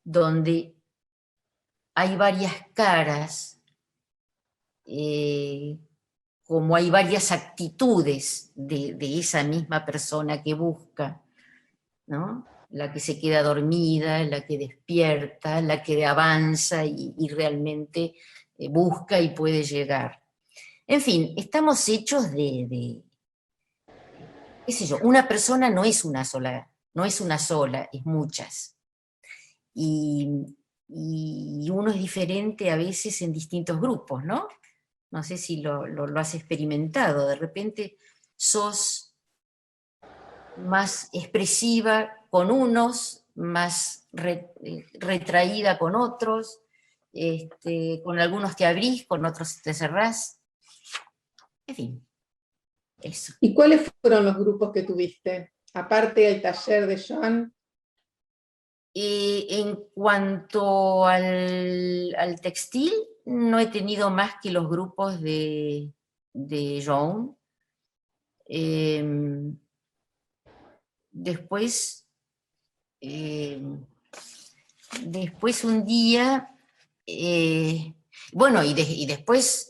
S1: donde hay varias caras, como hay varias actitudes de esa misma persona que busca, ¿no? La que se queda dormida, la que despierta, la que avanza y realmente busca y puede llegar. En fin, estamos hechos de qué sé yo, una persona no es una sola, es muchas. Y uno es diferente a veces en distintos grupos, ¿no? No sé si lo has experimentado. De repente sos más expresiva con unos, más retraída con otros, con algunos te abrís, con otros te cerrás. En fin, eso.
S2: ¿Y cuáles fueron los grupos que tuviste? Aparte del taller de Joan.
S1: En cuanto al textil, no he tenido más que los grupos de Joan. Después un día, bueno, y después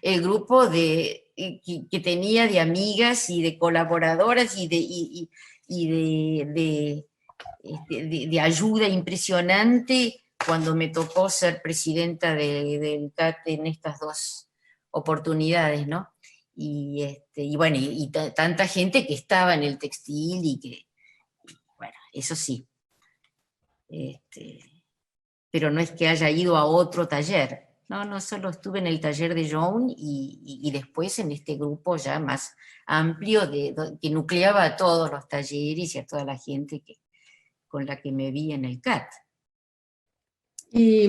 S1: el grupo que tenía de amigas y de colaboradoras y de ayuda impresionante cuando me tocó ser presidenta del CAT en estas dos oportunidades, ¿no? Y bueno, tanta gente que estaba en el textil y que, bueno, eso sí. Pero no es que haya ido a otro taller. No, solo estuve en el taller de Joan y después en este grupo ya más amplio que nucleaba a todos los talleres y a toda la gente con la que me vi en el CAT.
S2: ¿Y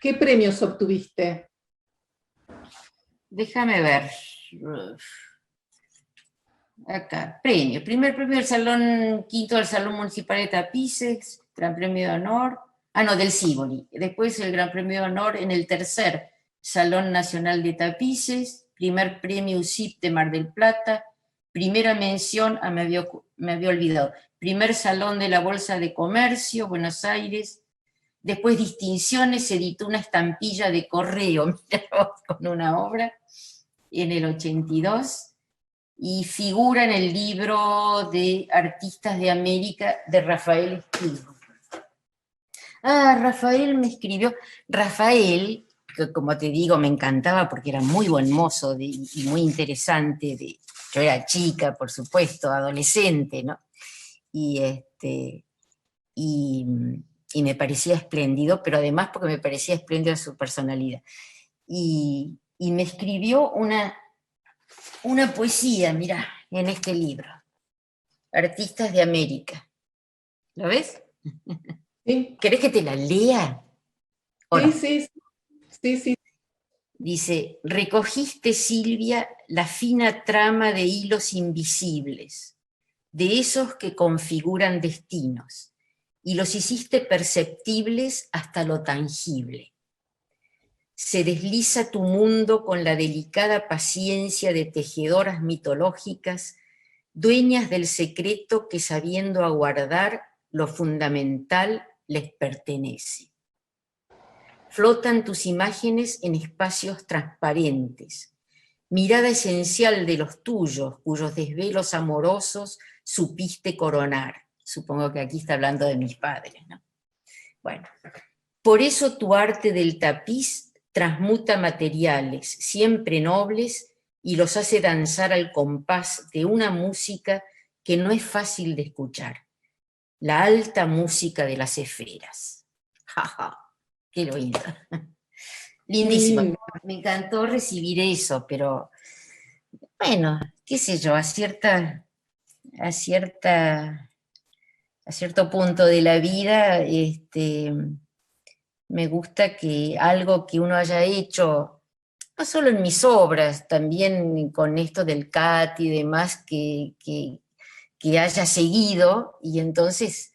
S2: qué premios obtuviste?
S1: Déjame ver. Acá, premio. Primer premio quinto del Salón Municipal de Tapices, Gran Premio de Honor. Del Sívoli. Después el Gran Premio de Honor en el tercer Salón Nacional de Tapices, primer premio UCIP de Mar del Plata, primera mención, me había olvidado, primer Salón de la Bolsa de Comercio, Buenos Aires, después distinciones, se editó una estampilla de correo, mirá vos, con una obra, en el 82, y figura en el libro de Artistas de América de Rafael Esquivo. Ah, Rafael me escribió. Rafael, que como te digo, me encantaba porque era muy buen mozo y muy interesante. Yo era chica, por supuesto, adolescente, ¿no? Y, y, y me parecía espléndido, pero además porque me parecía espléndida su personalidad. Y me escribió una poesía, mirá, en este libro, Artistas de América. ¿Lo ves?
S2: Sí,
S1: ¿Querés que te la lea? ¿O no?
S2: sí, sí, sí.
S1: Dice, recogiste, Silvia, la fina trama de hilos invisibles, de esos que configuran destinos, y los hiciste perceptibles hasta lo tangible. Se desliza tu mundo con la delicada paciencia de tejedoras mitológicas, dueñas del secreto que, sabiendo aguardar, lo fundamental les pertenece. Flotan tus imágenes en espacios transparentes, mirada esencial de los tuyos, cuyos desvelos amorosos supiste coronar. Supongo que aquí está hablando de mis padres, ¿no? Bueno, por eso tu arte del tapiz transmuta materiales, siempre nobles, y los hace danzar al compás de una música que no es fácil de escuchar, la alta música de las esferas. Ja, ja, qué lindo.
S2: Qué
S1: Lindísimo.
S2: lindo.
S1: Me encantó recibir eso, pero bueno, qué sé yo, a cierta, a cierto punto de la vida, me gusta que algo que uno haya hecho, no solo en mis obras, también con esto del CAT y demás, que haya seguido, y entonces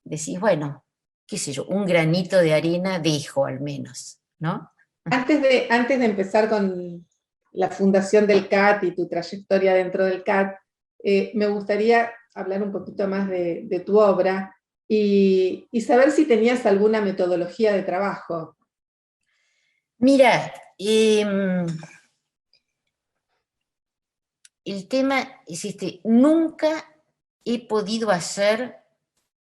S1: decís, bueno, qué sé yo, un granito de arena dejo al menos, ¿no?
S2: Antes de empezar con la fundación del CAT y tu trayectoria dentro del CAT, me gustaría hablar un poquito más de tu obra y saber si tenías alguna metodología de trabajo.
S1: Mira, el tema es nunca he podido hacer,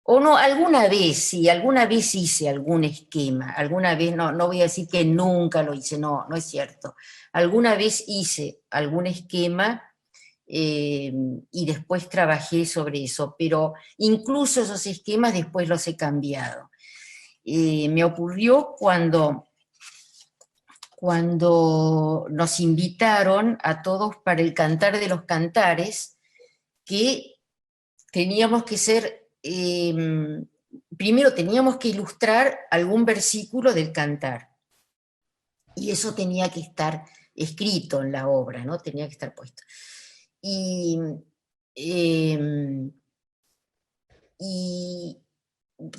S1: o no, alguna vez, sí, alguna vez hice algún esquema, alguna vez, no voy a decir que nunca lo hice, no es cierto. Alguna vez hice algún esquema y después trabajé sobre eso, pero incluso esos esquemas después los he cambiado. Me ocurrió cuando nos invitaron a todos para el Cantar de los Cantares, que teníamos que ser, primero teníamos que ilustrar algún versículo del cantar, y eso tenía que estar escrito en la obra, ¿no? Tenía que estar puesto. Y, y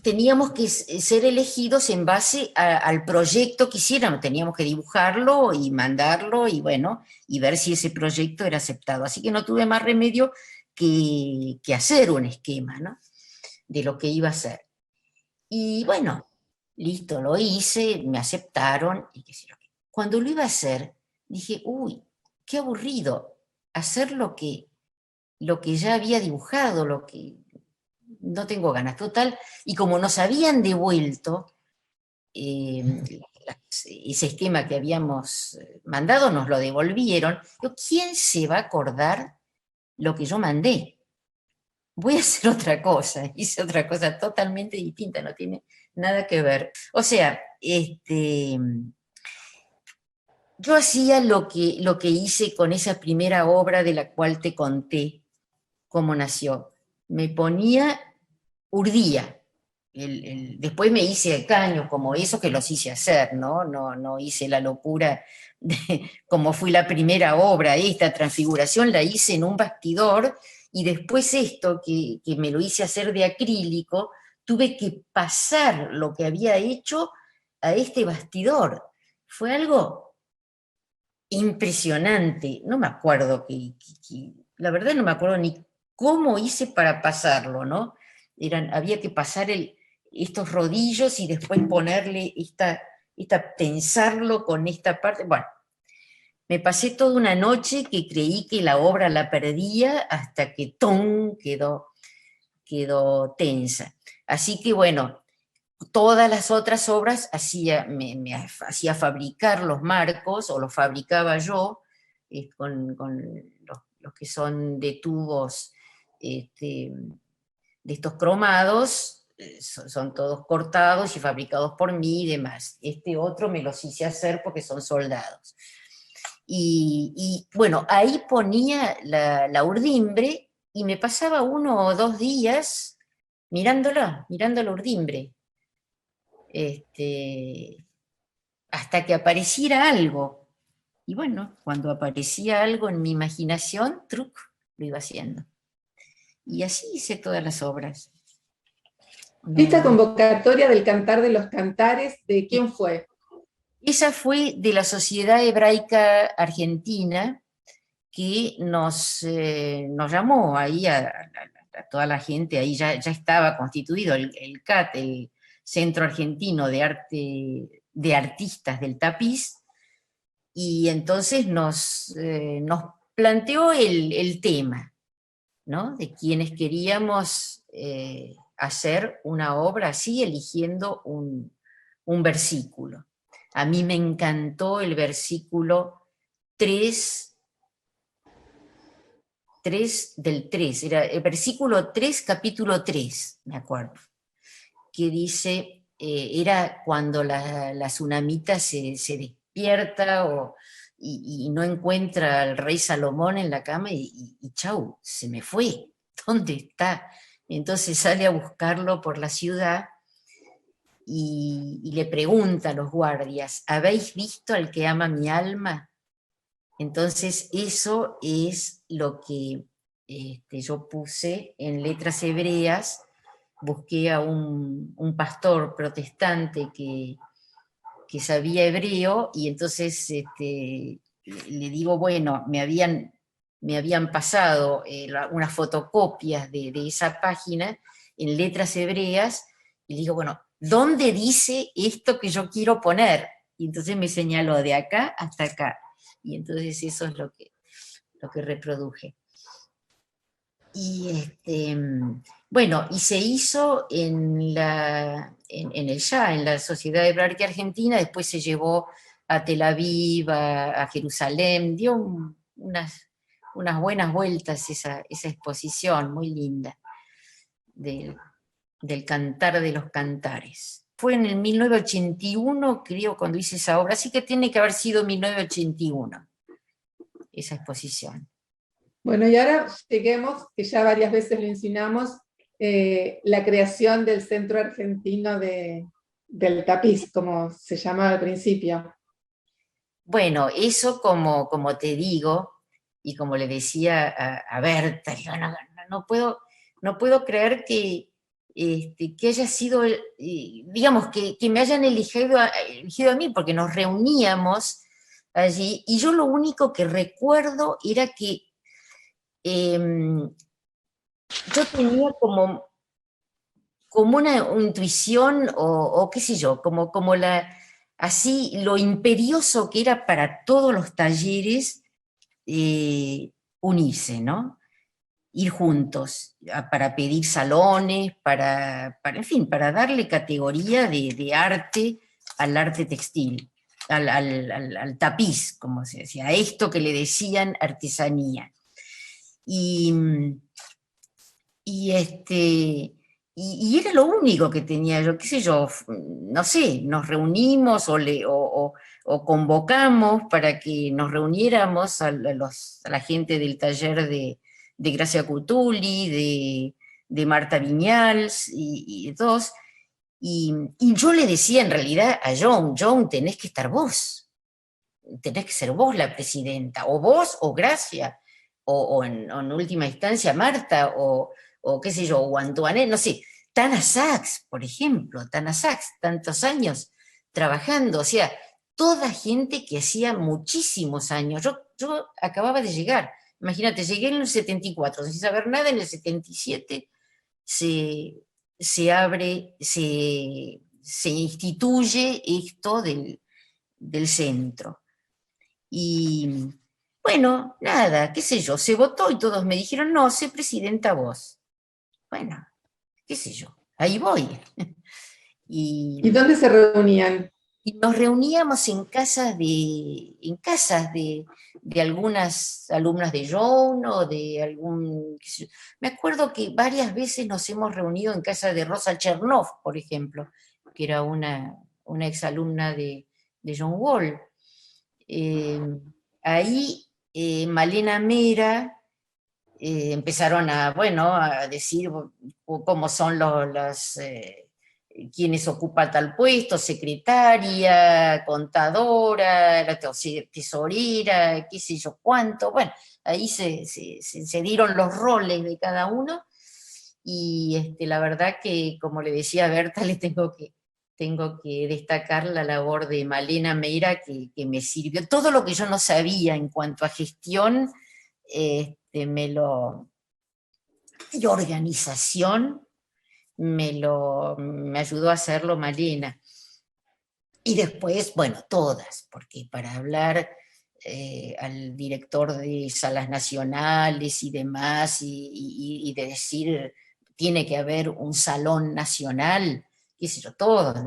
S1: teníamos que ser elegidos en base al proyecto que hiciéramos, teníamos que dibujarlo y mandarlo y bueno, y ver si ese proyecto era aceptado. Así que no tuve más remedio que hacer un esquema, ¿no? De lo que iba a hacer. Y bueno, listo, lo hice, me aceptaron y qué sé yo. Cuando lo iba a hacer, dije, uy, qué aburrido hacer lo que ya había dibujado, lo que no tengo ganas, total. Y como nos habían devuelto ese esquema que habíamos mandado, nos lo devolvieron, ¿quién se va a acordar lo que yo mandé? Voy a hacer otra cosa, hice otra cosa totalmente distinta, no tiene nada que ver. O sea, yo hacía lo que hice con esa primera obra de la cual te conté cómo nació. Me ponía, urdía. Después me hice caños como eso que los hice hacer, ¿no? No hice la locura de como fui la primera obra, esta transfiguración la hice en un bastidor y después esto que me lo hice hacer de acrílico, tuve que pasar lo que había hecho a este bastidor. Fue algo impresionante, no me acuerdo, la verdad no me acuerdo ni cómo hice para pasarlo, ¿no? Había que pasar estos rodillos y después ponerle tensarlo con esta parte. Bueno, me pasé toda una noche que creí que la obra la perdía hasta que ¡tom! Quedó tensa. Así que bueno, todas las otras obras me hacía fabricar los marcos, o los fabricaba yo, con los que son de tubos, de estos cromados, son todos cortados y fabricados por mí y demás. Este otro me los hice hacer porque son soldados. Y bueno, ahí ponía la urdimbre y me pasaba 1 o 2 días mirando la urdimbre, hasta que apareciera algo. Y bueno, cuando aparecía algo en mi imaginación, truc, lo iba haciendo. Y así hice todas las obras.
S2: Esta convocatoria del Cantar de los Cantares, ¿de quién fue?
S1: Esa fue de la Sociedad Hebraica Argentina, que nos llamó ahí a toda la gente, ahí ya estaba constituido el CAT, el Centro Argentino de Arte de Artistas del Tapiz, y entonces nos planteó el tema, ¿no? De quienes queríamos hacer una obra así, eligiendo un versículo. A mí me encantó el versículo 3 del 3, era el versículo 3, capítulo 3, me acuerdo, que dice, era cuando la tsunamita se despierta y no encuentra al rey Salomón en la cama y chau, se me fue, ¿dónde está? Entonces sale a buscarlo por la ciudad y le pregunta a los guardias, ¿habéis visto al que ama mi alma? Entonces eso es lo que yo puse en letras hebreas. Busqué a un pastor protestante que sabía hebreo, y entonces le digo, bueno, me habían pasado unas fotocopias de esa página en letras hebreas, y le digo, bueno, ¿dónde dice esto que yo quiero poner? Y entonces me señaló de acá hasta acá. Y entonces eso es lo que reproduje. Y bueno, y se hizo en en la Sociedad Hebraica Argentina, después se llevó a Tel Aviv, a Jerusalén, dio unas buenas vueltas esa exposición muy linda del Cantar de los Cantares. Fue en el 1981, creo, cuando hice esa obra, así que tiene que haber sido 1981, esa exposición.
S2: Bueno, y ahora lleguemos, que ya varias veces lo insinuamos, la creación del Centro Argentino del Tapiz, como se llamaba al principio.
S1: Bueno, eso como te digo, y como le decía a Berta, no puedo creer que haya sido, digamos, que me hayan elegido a mí, porque nos reuníamos allí, y yo lo único que recuerdo era que yo tenía como una intuición, o qué sé yo, como así lo imperioso que era para todos los talleres unirse, ¿no? Ir juntos, para pedir salones, en fin, para darle categoría de arte al arte textil, al tapiz, como se decía, a esto que le decían artesanía. Y y era lo único que tenía yo, qué sé yo, no sé, nos reunimos o convocamos para que nos reuniéramos a la gente del taller de Gracia Cutuli, de Marta Viñals y de todos, y yo le decía en realidad a John, tenés que estar vos, tenés que ser vos la presidenta, o vos o Gracia, o en última instancia Marta, o qué sé yo, o Antoinette, no sé, Tana Sachs, por ejemplo, Tana Sachs, tantos años trabajando, o sea, toda gente que hacía muchísimos años. Yo acababa de llegar, imagínate, llegué en el 74, sin saber nada, en el 77 se abre, se instituye esto del centro. Y bueno, nada, qué sé yo, se votó y todos me dijeron, no, sé presidenta vos. Bueno, qué sé yo, ahí voy.
S2: ¿Y
S1: Y,
S2: dónde se reunían?
S1: y nos reuníamos en casas de algunas alumnas de Young o de algún... qué sé yo. Me acuerdo que varias veces nos hemos reunido en casa de Rosa Chernoff, por ejemplo, que era una exalumna de John Wall. Eh, ahí Malena Mera empezaron a, bueno, a decir cómo son quienes ocupan tal puesto, secretaria, contadora, la tesorera, qué sé yo cuánto. Bueno, ahí se dieron los roles de cada uno y la verdad que, como le decía a Berta, tengo que destacar la labor de Malena Meira que me sirvió. Todo lo que yo no sabía en cuanto a gestión, me lo y organización me ayudó a hacerlo Malena. Y después, bueno, todas, porque para hablar al director de salas nacionales y demás, y de decir, tiene que haber un salón nacional, qué sé yo, todos.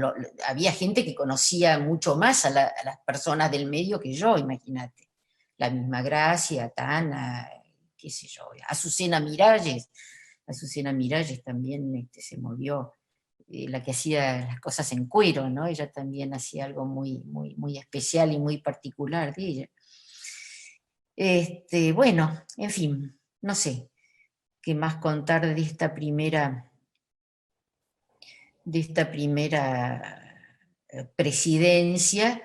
S1: Había gente que conocía mucho más a las personas del medio que yo, imagínate. La misma Gracia, Tana, qué sé yo, Azucena Miralles también se movió, la que hacía las cosas en cuero, ¿no? Ella también hacía algo muy, muy, muy especial y muy particular de ella. Bueno, en fin, no sé qué más contar de esta primera presidencia.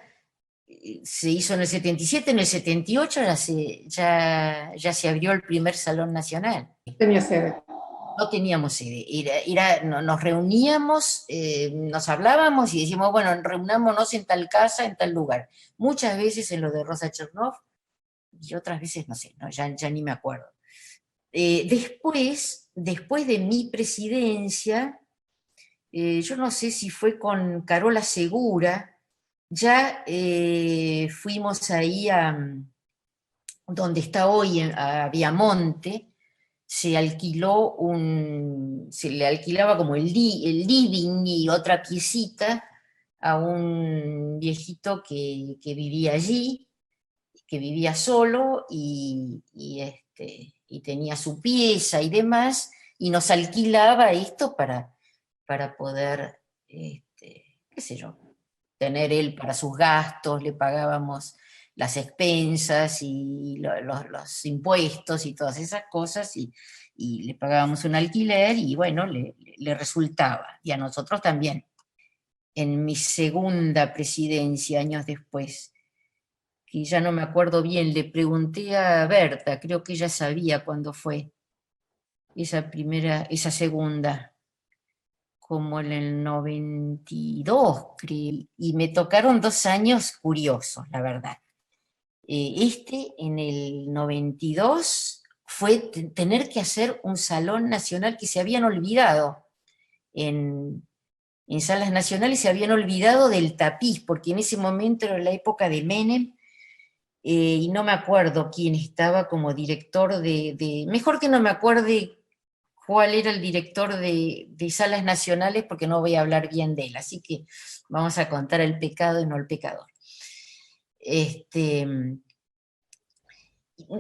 S1: Se hizo en el 77, en el 78 ya se abrió el primer Salón Nacional.
S2: Tenía sede.
S1: No teníamos sede, nos reuníamos, nos hablábamos y decíamos, bueno, reunámonos en tal casa, en tal lugar. Muchas veces en lo de Rosa Chernoff y otras veces no sé, no, ya ni me acuerdo. Después de mi presidencia, yo no sé si fue con Carola Segura, ya fuimos ahí donde está hoy, a Viamonte. Se le alquilaba como el living y otra piecita a un viejito que vivía allí, que vivía solo y tenía su pieza y demás, y nos alquilaba esto para poder, qué sé yo, tener él para sus gastos, le pagábamos las expensas y los impuestos y todas esas cosas, y le pagábamos un alquiler y bueno, le resultaba, y a nosotros también. En mi segunda presidencia, años después, que ya no me acuerdo bien, le pregunté a Berta, creo que ella sabía cuándo fue esa segunda, como en el 92, creo, y me tocaron 2 años curiosos, la verdad. En el 92 fue tener que hacer un salón nacional que se habían olvidado. En salas nacionales se habían olvidado del tapiz, porque en ese momento era la época de Menem, y no me acuerdo quién estaba como director mejor que no me acuerde cuál era el director de salas nacionales, porque no voy a hablar bien de él, así que vamos a contar el pecado y no el pecador.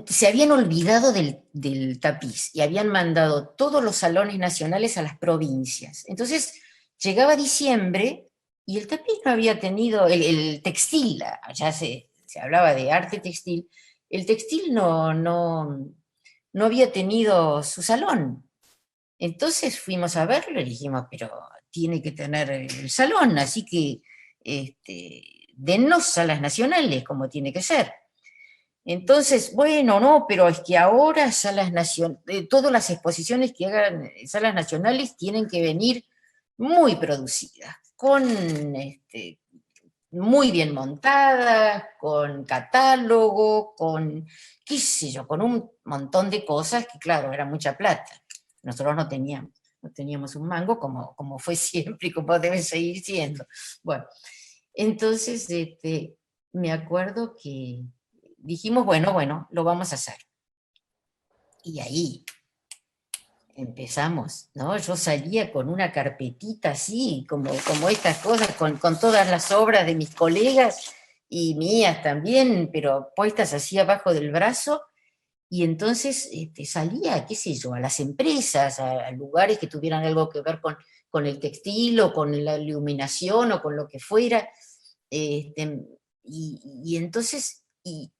S1: Se habían olvidado del tapiz y habían mandado todos los salones nacionales a las provincias. Entonces llegaba diciembre y el tapiz no había tenido, el textil, ya se hablaba de arte textil, el textil no había tenido su salón. Entonces fuimos a verlo y dijimos, pero tiene que tener el salón, así que dennos salas nacionales como tiene que ser. Entonces, bueno, no, pero es que ahora todas las exposiciones que hagan en salas nacionales tienen que venir muy producidas, muy bien montadas, con catálogo, qué sé yo, con un montón de cosas que, claro, era mucha plata. Nosotros no teníamos. no teníamos un mango, como fue siempre y como debe seguir siendo. Bueno, entonces me acuerdo que dijimos, bueno, lo vamos a hacer. Y ahí empezamos, ¿no? Yo salía con una carpetita así, como estas cosas, con todas las obras de mis colegas y mías también, pero puestas así abajo del brazo, y entonces salía, qué sé yo, a las empresas, a lugares que tuvieran algo que ver con el textil o con la iluminación o con lo que fuera, y entonces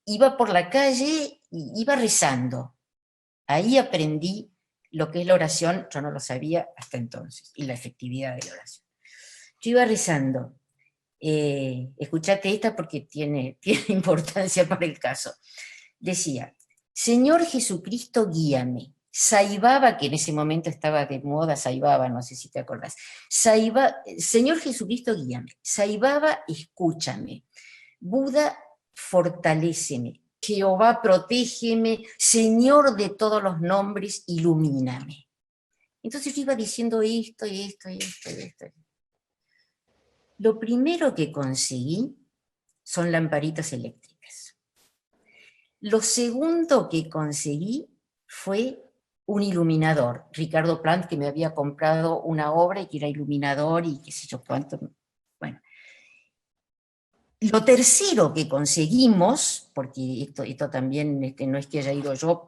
S1: iba por la calle y iba rezando. Ahí aprendí lo que es la oración, yo no lo sabía hasta entonces, y la efectividad de la oración. Yo iba rezando, escuchate esta porque tiene importancia para el caso. Decía, Señor Jesucristo, guíame. Saibaba, que en ese momento estaba de moda, Saibaba, no sé si te acordás. Señor Jesucristo, guíame. Saibaba, escúchame. Buda, fortaléceme. Jehová, protégeme. Señor de todos los nombres, ilumíname. Entonces yo iba diciendo esto, y esto, y esto, y esto. Lo primero que conseguí son lamparitas eléctricas. Lo segundo que conseguí fue un iluminador. Ricardo Plant, que me había comprado una obra y que era iluminador y qué sé yo cuánto. Bueno. Lo tercero que conseguimos, porque esto también no es que haya ido yo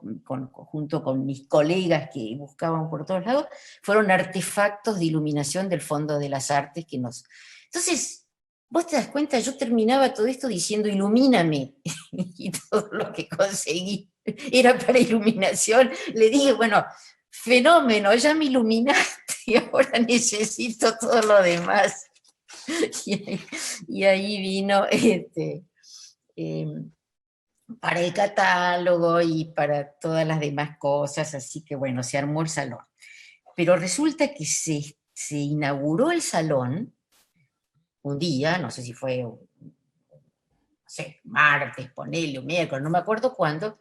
S1: junto con mis colegas que buscaban por todos lados, fueron artefactos de iluminación del Fondo de las Artes que nos... Entonces, vos te das cuenta, yo terminaba todo esto diciendo ilumíname, y todo lo que conseguí era para iluminación. Le dije, bueno, fenómeno, ya me iluminaste y ahora necesito todo lo demás. Y ahí vino para el catálogo y para todas las demás cosas, así que bueno, se armó el salón. Pero resulta que se inauguró el salón un día, no sé si fue, no sé, martes, ponele, un miércoles, no me acuerdo cuándo.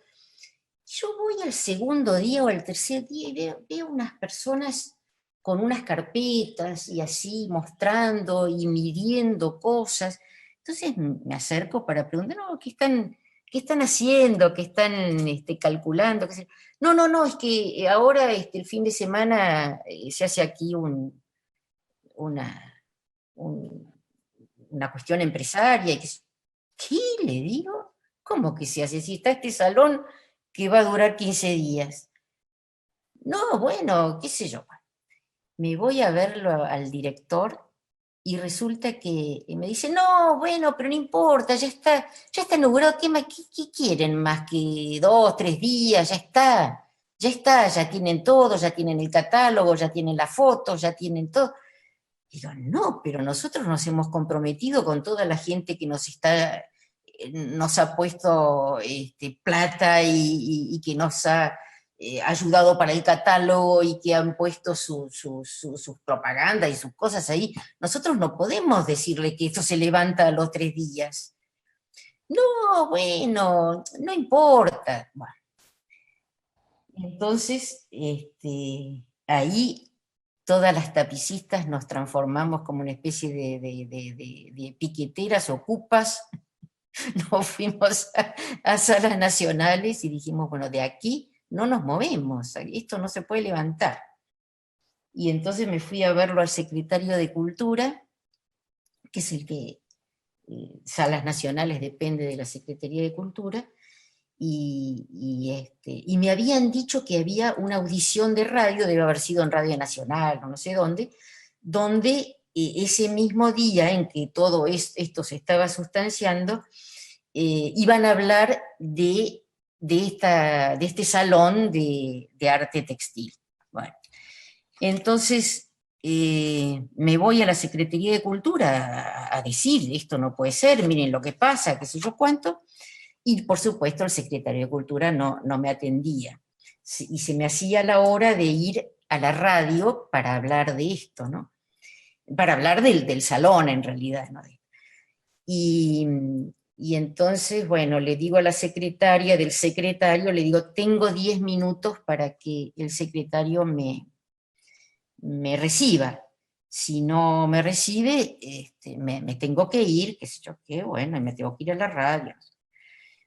S1: Yo voy al segundo día o al tercer día y veo unas personas con unas carpetas y así mostrando y midiendo cosas. Entonces me acerco para preguntar, no, qué están haciendo? ¿Qué están calculando? No, es que ahora el fin de semana se hace aquí una, un- una cuestión empresaria. ¿Qué? Le digo, ¿cómo que se hace? Si está este salón que va a durar 15 días. No, bueno, qué sé yo. Me voy a verlo al director y resulta que me dice, no, bueno, pero no importa, ya está inaugurado, ¿qué quieren más que 2, 3 días? Ya tienen todo, ya tienen el catálogo, ya tienen las fotos, ya tienen todo. Digo, no, pero nosotros nos hemos comprometido con toda la gente que nos ha puesto plata y que nos ha ayudado para el catálogo y que han puesto sus propagandas y sus cosas ahí. Nosotros no podemos decirle que esto se levanta a los 3 días. No, bueno, no importa. Bueno, entonces, ahí todas las tapicistas nos transformamos como una especie de piqueteras ocupas. Nos fuimos a salas nacionales y dijimos, bueno, de aquí no nos movemos, esto no se puede levantar. Y entonces me fui a verlo al secretario de Cultura, que es el que, salas nacionales depende de la Secretaría de Cultura, y me habían dicho que había una audición de radio, debe haber sido en Radio Nacional, no sé dónde, donde ese mismo día en que todo esto se estaba sustanciando, iban a hablar de este salón de arte textil. Bueno, entonces me voy a la Secretaría de Cultura a decir, esto no puede ser, miren lo que pasa, qué sé yo cuánto, y por supuesto el secretario de Cultura no me atendía. Y se me hacía la hora de ir a la radio para hablar de esto, ¿no? Para hablar del salón en realidad, ¿no? Y, y entonces, bueno, le digo a la secretaria del secretario, le digo, tengo 10 minutos para que el secretario me reciba. Si no me recibe, me tengo que ir, qué sé yo qué, bueno, y me tengo que ir a la radio.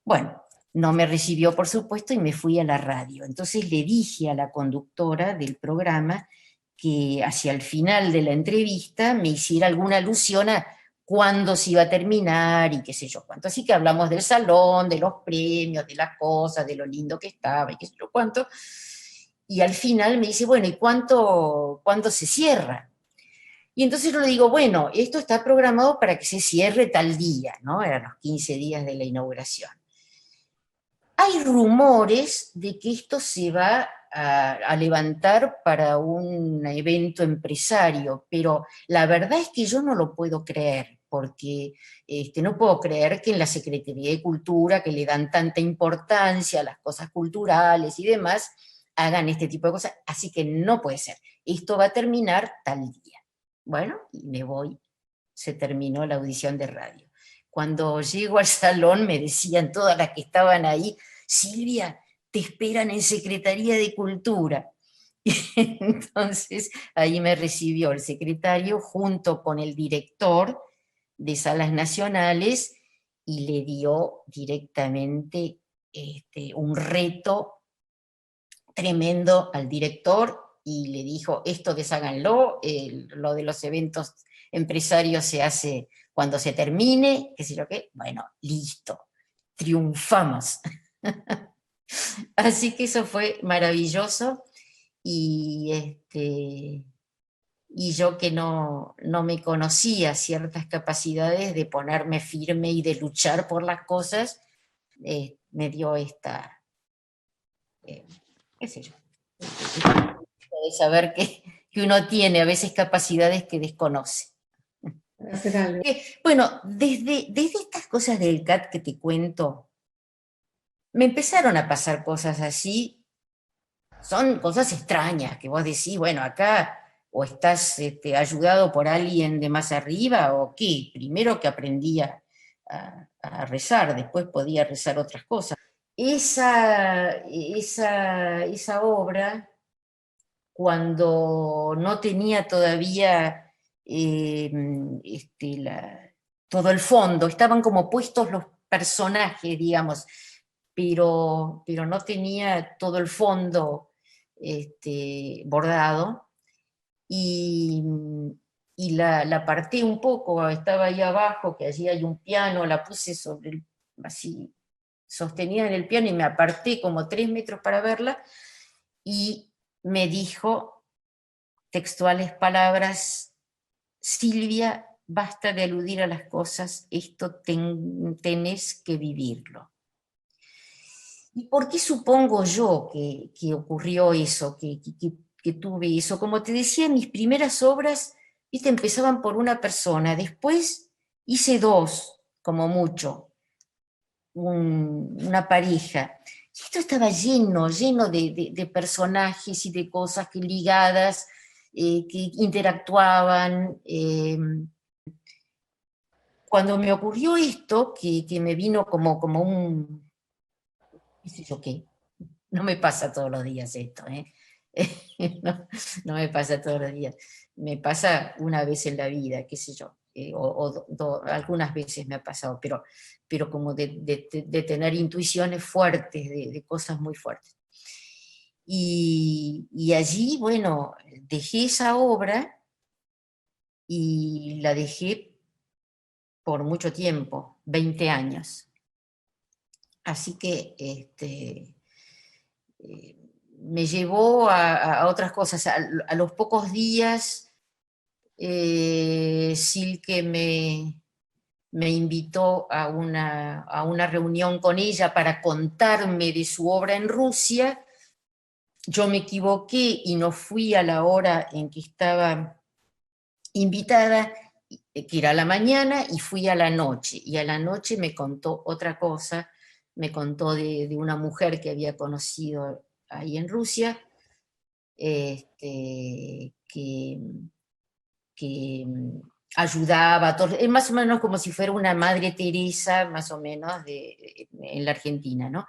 S1: Bueno, no me recibió, por supuesto, y me fui a la radio. Entonces le dije a la conductora del programa que hacia el final de la entrevista me hiciera alguna alusión a cuándo se iba a terminar y qué sé yo cuánto. Así que hablamos del salón, de los premios, de las cosas, de lo lindo que estaba y qué sé yo cuánto. Y al final me dice, bueno, ¿y cuándo se cierra? Y entonces yo le digo, bueno, esto está programado para que se cierre tal día, ¿no? Eran los 15 días de la inauguración. Hay rumores de que esto se va a levantar para un evento empresario, pero la verdad es que yo no lo puedo creer, porque no puedo creer que en la Secretaría de Cultura, que le dan tanta importancia a las cosas culturales y demás, hagan este tipo de cosas, así que no puede ser. Esto va a terminar tal día. Bueno, y me voy, se terminó la audición de radio. Cuando llego al salón me decían todas las que estaban ahí, Silvia, te esperan en Secretaría de Cultura. Y entonces ahí me recibió el secretario junto con el director de Salas Nacionales y le dio directamente un reto tremendo al director y le dijo, esto desháganlo, lo de los eventos empresarios se hace cuando se termine, qué sé yo qué, bueno, listo, triunfamos. Así que eso fue maravilloso y, y yo que no me conocía ciertas capacidades de ponerme firme y de luchar por las cosas, me dio esta, qué sé yo, de saber que uno tiene a veces capacidades que desconoce.
S2: Hacer algo.
S1: Bueno, desde estas cosas del CAT que te cuento, me empezaron a pasar cosas así. Son cosas extrañas que vos decís, bueno, acá o estás ayudado por alguien de más arriba o qué. Primero que aprendí a rezar, después podía rezar otras cosas. Esa obra, cuando no tenía todavía todo el fondo, estaban como puestos los personajes, digamos, pero no tenía todo el fondo bordado, y, y la aparté un poco, estaba ahí abajo, que allí hay un piano, la puse así, sostenida en el piano, y me aparté como 3 metros para verla, y me dijo textuales palabras, Silvia, basta de aludir a las cosas, esto tenés que vivirlo. ¿Y por qué supongo yo que ocurrió eso, que tuve eso? Como te decía, mis primeras obras, ¿viste? Empezaban por una persona, después hice 2, como mucho, una pareja. Y esto estaba lleno de personajes y de cosas que ligadas, que interactuaban. Cuando me ocurrió esto, que me vino como un, qué sé yo qué, no me pasa todos los días esto, ¿eh? No, no me pasa todos los días. Me pasa una vez en la vida, qué sé yo, algunas veces me ha pasado, pero como de tener intuiciones fuertes, de cosas muy fuertes. Y allí, bueno, dejé esa obra y la dejé por mucho tiempo, 20 años. Así que me llevó a otras cosas. A los pocos días, Silke me invitó a una reunión con ella para contarme de su obra en Rusia. Yo me equivoqué y no fui a la hora en que estaba invitada, que era a la mañana, y fui a la noche. Y a la noche me contó otra cosa, me contó de una mujer que había conocido ahí en Rusia, que ayudaba, es más o menos como si fuera una Madre Teresa, más o menos, en la Argentina, ¿no?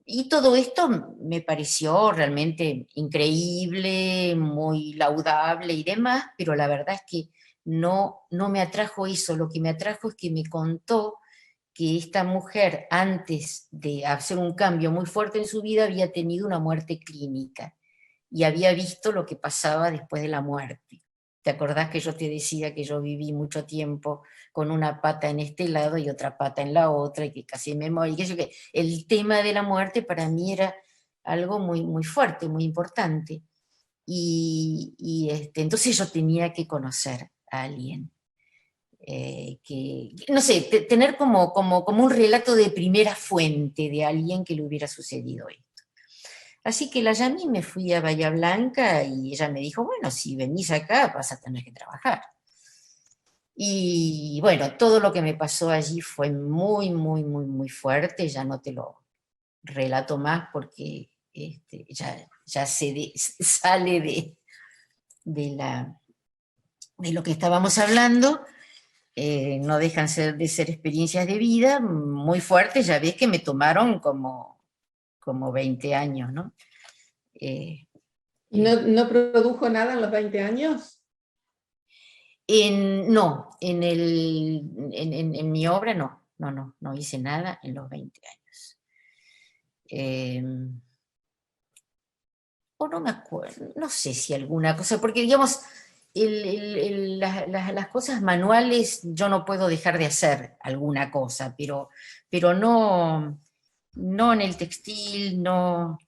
S1: Y todo esto me pareció realmente increíble, muy laudable y demás, pero la verdad es que no me atrajo eso. Lo que me atrajo es que me contó que esta mujer, antes de hacer un cambio muy fuerte en su vida, había tenido una muerte clínica y había visto lo que pasaba después de la muerte. ¿Te acordás que yo te decía que yo viví mucho tiempo con una pata en este lado y otra pata en la otra, y que casi me morí? Que el tema de la muerte para mí era algo muy, muy fuerte, muy importante. Entonces yo tenía que conocer a alguien. No sé, tener como un relato de primera fuente de alguien que le hubiera sucedido esto. Así que la llamé y me fui a Bahía Blanca y ella me dijo, bueno, si venís acá vas a tener que trabajar. Y bueno, todo lo que me pasó allí fue muy, muy, muy, muy fuerte, ya no te lo relato más porque ya sale de lo que estábamos hablando. No dejan de ser experiencias de vida muy fuertes, ya ves que me tomaron como 20 años, ¿no? Eh,
S2: ¿Y no produjo nada en los 20 años?
S1: no, en mi obra no hice nada en los 20 años. O no me acuerdo, no sé si alguna cosa, porque digamos, las cosas manuales yo no puedo dejar de hacer alguna cosa, pero no en el textil, no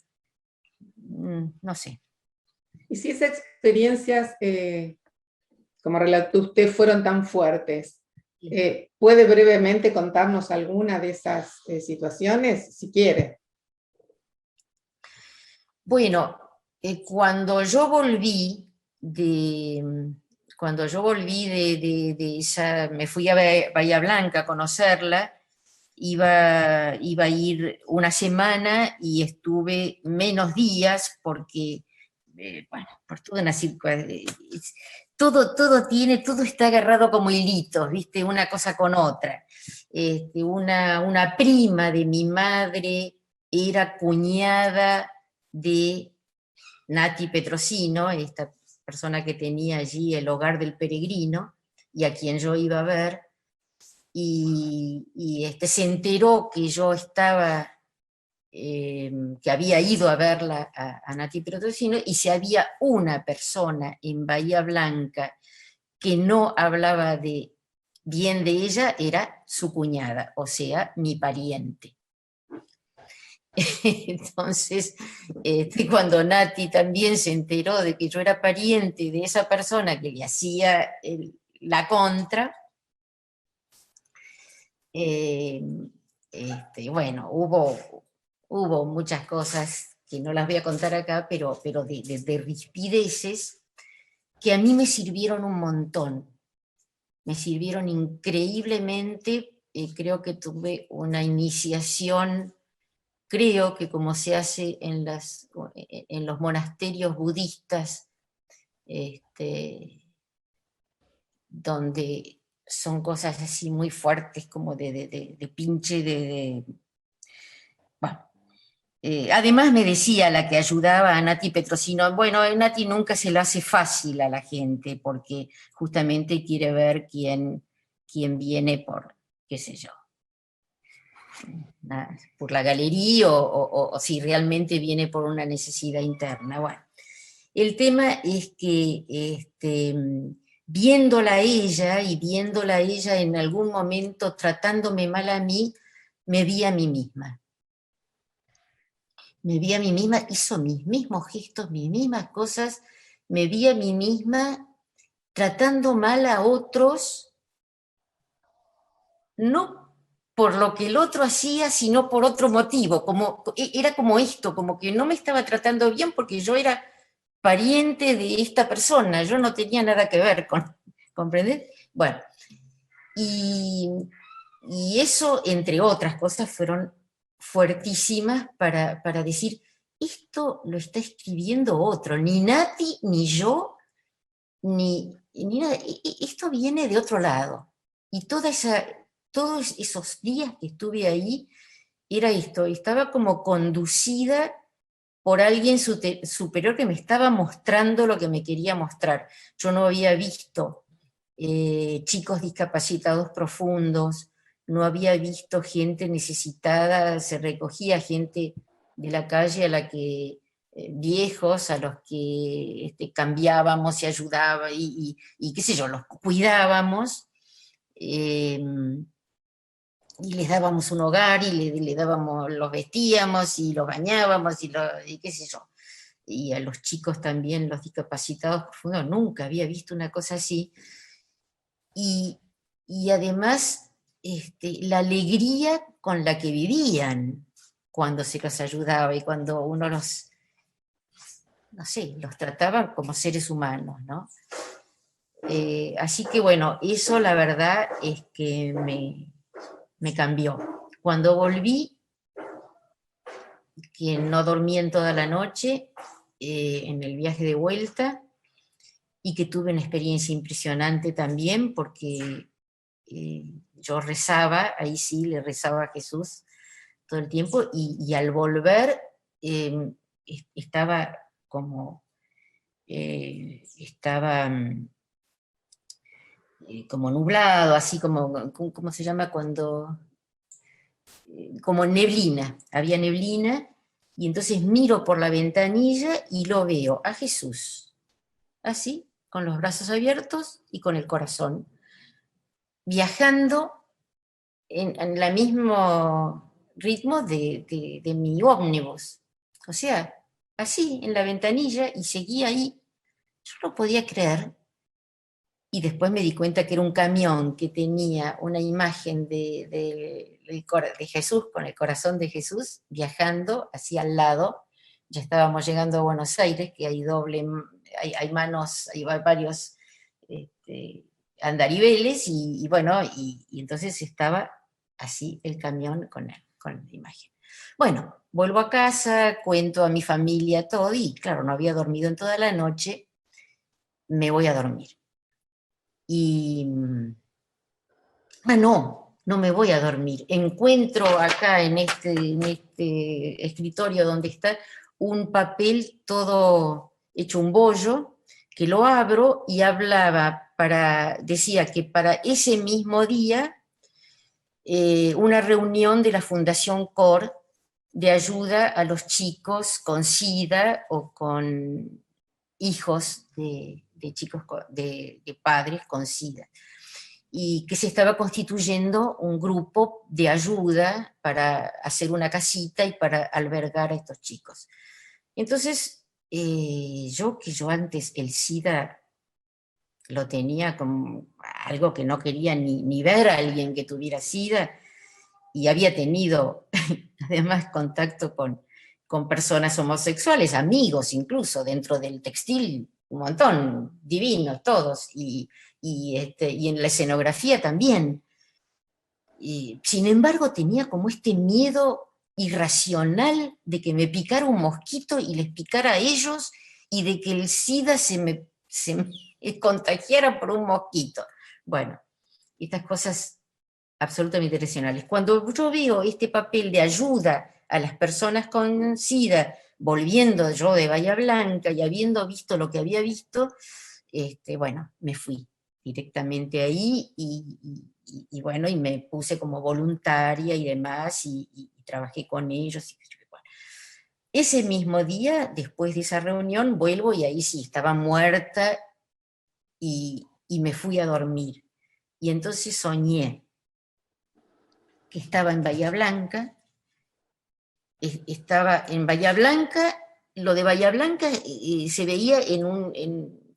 S1: sé.
S2: Y si esas experiencias, como relató usted, fueron tan fuertes, ¿puede brevemente contarnos alguna de esas situaciones, si quiere?
S1: Bueno, cuando yo volví de, de esa, me fui a Bahía Blanca a conocerla, iba a ir una semana y estuve menos días porque, bueno, por toda una circunstancia, todo está agarrado como hilitos, ¿viste? Una cosa con otra. Una prima de mi madre era cuñada de Nati Petrosino, esta persona que tenía allí el Hogar del Peregrino y a quien yo iba a ver, se enteró que yo estaba, que había ido a verla a Nati Petrosino, y si había una persona en Bahía Blanca que no hablaba bien de ella, era su cuñada, o sea, mi pariente. Entonces, cuando Nati también se enteró de que yo era pariente de esa persona que le hacía la contra, bueno, hubo muchas cosas que no las voy a contar acá, pero de rispideces que a mí me sirvieron un montón, me sirvieron increíblemente. Creo que tuve una iniciación. Creo que como se hace en los monasterios budistas, donde son cosas así muy fuertes, como de pinche, bueno. Además me decía la que ayudaba a Nati Petrosino, bueno, Nati nunca se lo hace fácil a la gente, porque justamente quiere ver quién viene por, qué sé yo, por la galería o si realmente viene por una necesidad interna. Bueno, el tema es que viéndola a ella y viéndola a ella en algún momento tratándome mal a mí, me vi a mí misma. Me vi a mí misma, hizo mis mismos gestos, mis mismas cosas, me vi a mí misma tratando mal a otros, no por lo que el otro hacía, sino por otro motivo, era como esto, como que no me estaba tratando bien porque yo era pariente de esta persona, yo no tenía nada que ver con, ¿comprendés? Bueno, y, y eso, entre otras cosas, fueron fuertísimas para decir, esto lo está escribiendo otro, ni Nati, ni yo, ni nada, esto viene de otro lado. Y todos esos días que estuve ahí, era esto, estaba como conducida por alguien superior que me estaba mostrando lo que me quería mostrar. Yo no había visto chicos discapacitados profundos, no había visto gente necesitada, se recogía gente de la calle a la que, viejos a los que cambiábamos y ayudaba y qué sé yo, los cuidábamos. eh, y les dábamos un hogar y le dábamos, los vestíamos y los bañábamos y qué sé yo. Y a los chicos también, los discapacitados profundos, nunca había visto una cosa así. Y, y además la alegría con la que vivían cuando se los ayudaba y cuando uno los, no sé, los trataba como seres humanos, ¿no? Así que bueno, eso la verdad es que me cambió. Cuando volví, que no dormí en toda la noche, en el viaje de vuelta, y que tuve una experiencia impresionante también, porque yo rezaba, ahí sí le rezaba a Jesús todo el tiempo, y al volver estaba como, estaba como nublado, así como, ¿cómo se llama cuando? Como neblina, había neblina, y entonces miro por la ventanilla y lo veo a Jesús, así, con los brazos abiertos y con el corazón, viajando en el mismo ritmo de mi ómnibus. O sea, así, en la ventanilla, y seguía ahí. Yo no podía creer, y después me di cuenta que era un camión que tenía una imagen de Jesús, con el corazón de Jesús, viajando así al lado. Ya estábamos llegando a Buenos Aires, que hay hay manos, hay varios este, andariveles, y bueno, y entonces estaba así el camión con la imagen. Bueno, vuelvo a casa, cuento a mi familia todo, y claro, no había dormido en toda la noche, me voy a dormir. Y, no me voy a dormir. Encuentro acá en este escritorio donde está un papel todo hecho un bollo, que lo abro y decía que para ese mismo día, una reunión de la Fundación COR de ayuda a los chicos con SIDA o con hijos de chicos, de padres con SIDA, y que se estaba constituyendo un grupo de ayuda para hacer una casita y para albergar a estos chicos. Entonces, yo antes el SIDA lo tenía como algo que no quería ni ver a alguien que tuviera SIDA, y había tenido además contacto con personas homosexuales, amigos incluso, dentro del textil, un montón, divinos todos, y en la escenografía también. Sin embargo, tenía como este miedo irracional de que me picara un mosquito y les picara a ellos, y de que el SIDA se me contagiara por un mosquito. Bueno, estas cosas absolutamente irracionales. Cuando yo veo este papel de ayuda a las personas con SIDA, volviendo yo de Bahía Blanca y habiendo visto lo que había visto, bueno, me fui directamente ahí, y bueno, y me puse como voluntaria y demás, y trabajé con ellos. Bueno. Ese mismo día, después de esa reunión, vuelvo, y ahí sí, estaba muerta, y me fui a dormir. Y entonces soñé que estaba en Bahía Blanca, lo de Bahía Blanca se veía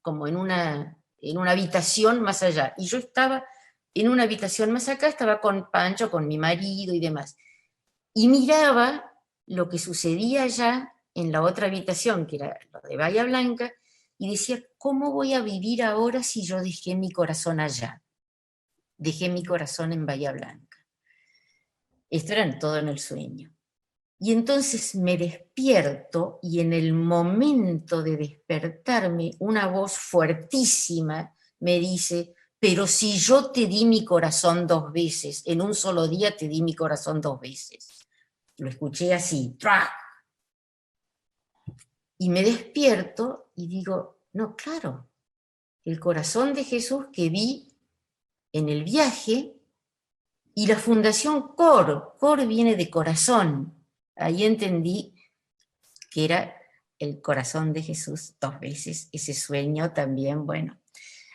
S1: como en una habitación más allá, y yo estaba en una habitación más acá, estaba con Pancho, con mi marido y demás, y miraba lo que sucedía allá en la otra habitación, que era lo de Bahía Blanca, y decía, ¿cómo voy a vivir ahora si yo dejé mi corazón allá? Dejé mi corazón en Bahía Blanca. Esto era todo en el sueño. Y entonces me despierto, y en el momento de despertarme, una voz fuertísima me dice, pero si yo te di mi corazón 2 veces, en un solo día te di mi corazón 2 veces. lo escuché así, ¡tra! Y me despierto y digo, no, claro, el corazón de Jesús que vi en el viaje y la Fundación COR. COR viene de corazón. Ahí entendí que era el corazón de Jesús 2 veces. Ese sueño también, bueno,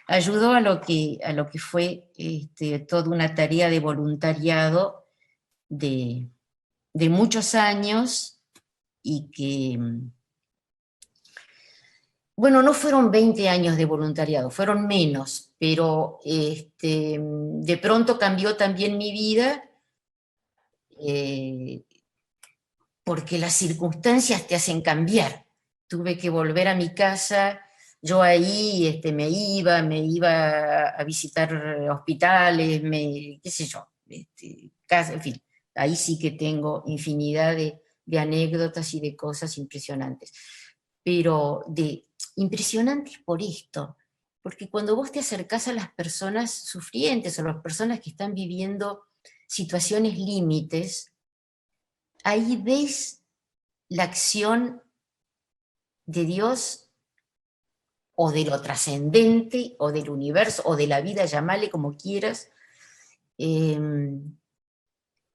S1: ayudó a lo que fue toda una tarea de voluntariado de muchos años y que, bueno, no fueron 20 años de voluntariado, fueron menos, pero de pronto cambió también mi vida, eh, porque las circunstancias te hacen cambiar. Tuve que volver a mi casa, yo ahí me iba a visitar hospitales, qué sé yo, casa, en fin, ahí sí que tengo infinidad de anécdotas y de cosas impresionantes. Pero impresionantes por esto, porque cuando vos te acercás a las personas sufrientes o a las personas que están viviendo situaciones límites, ahí ves la acción de Dios o de lo trascendente o del universo o de la vida, llamale como quieras, eh,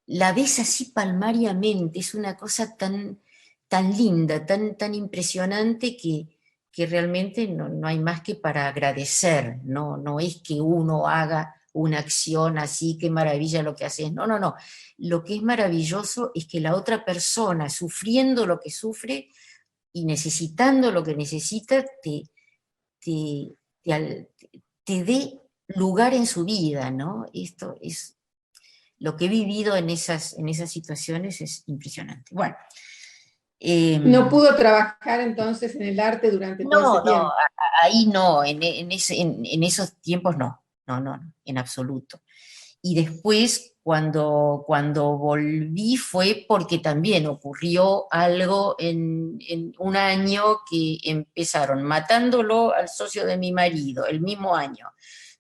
S1: la ves así palmariamente, es una cosa tan linda, tan impresionante que realmente no hay más que para agradecer, no es que uno haga una acción así, qué maravilla lo que haces, no, lo que es maravilloso es que la otra persona, sufriendo lo que sufre y necesitando lo que necesita, te, te, te dé lugar en su vida, ¿no? Esto es lo que he vivido en esas situaciones es impresionante. Bueno.
S2: ¿No pudo trabajar entonces en el arte durante todo ese
S1: No,
S2: tiempo?
S1: ahí no, en esos tiempos no, en absoluto. Y después, cuando volví, fue porque también ocurrió algo en un año que empezaron matándolo al socio de mi marido, el mismo año.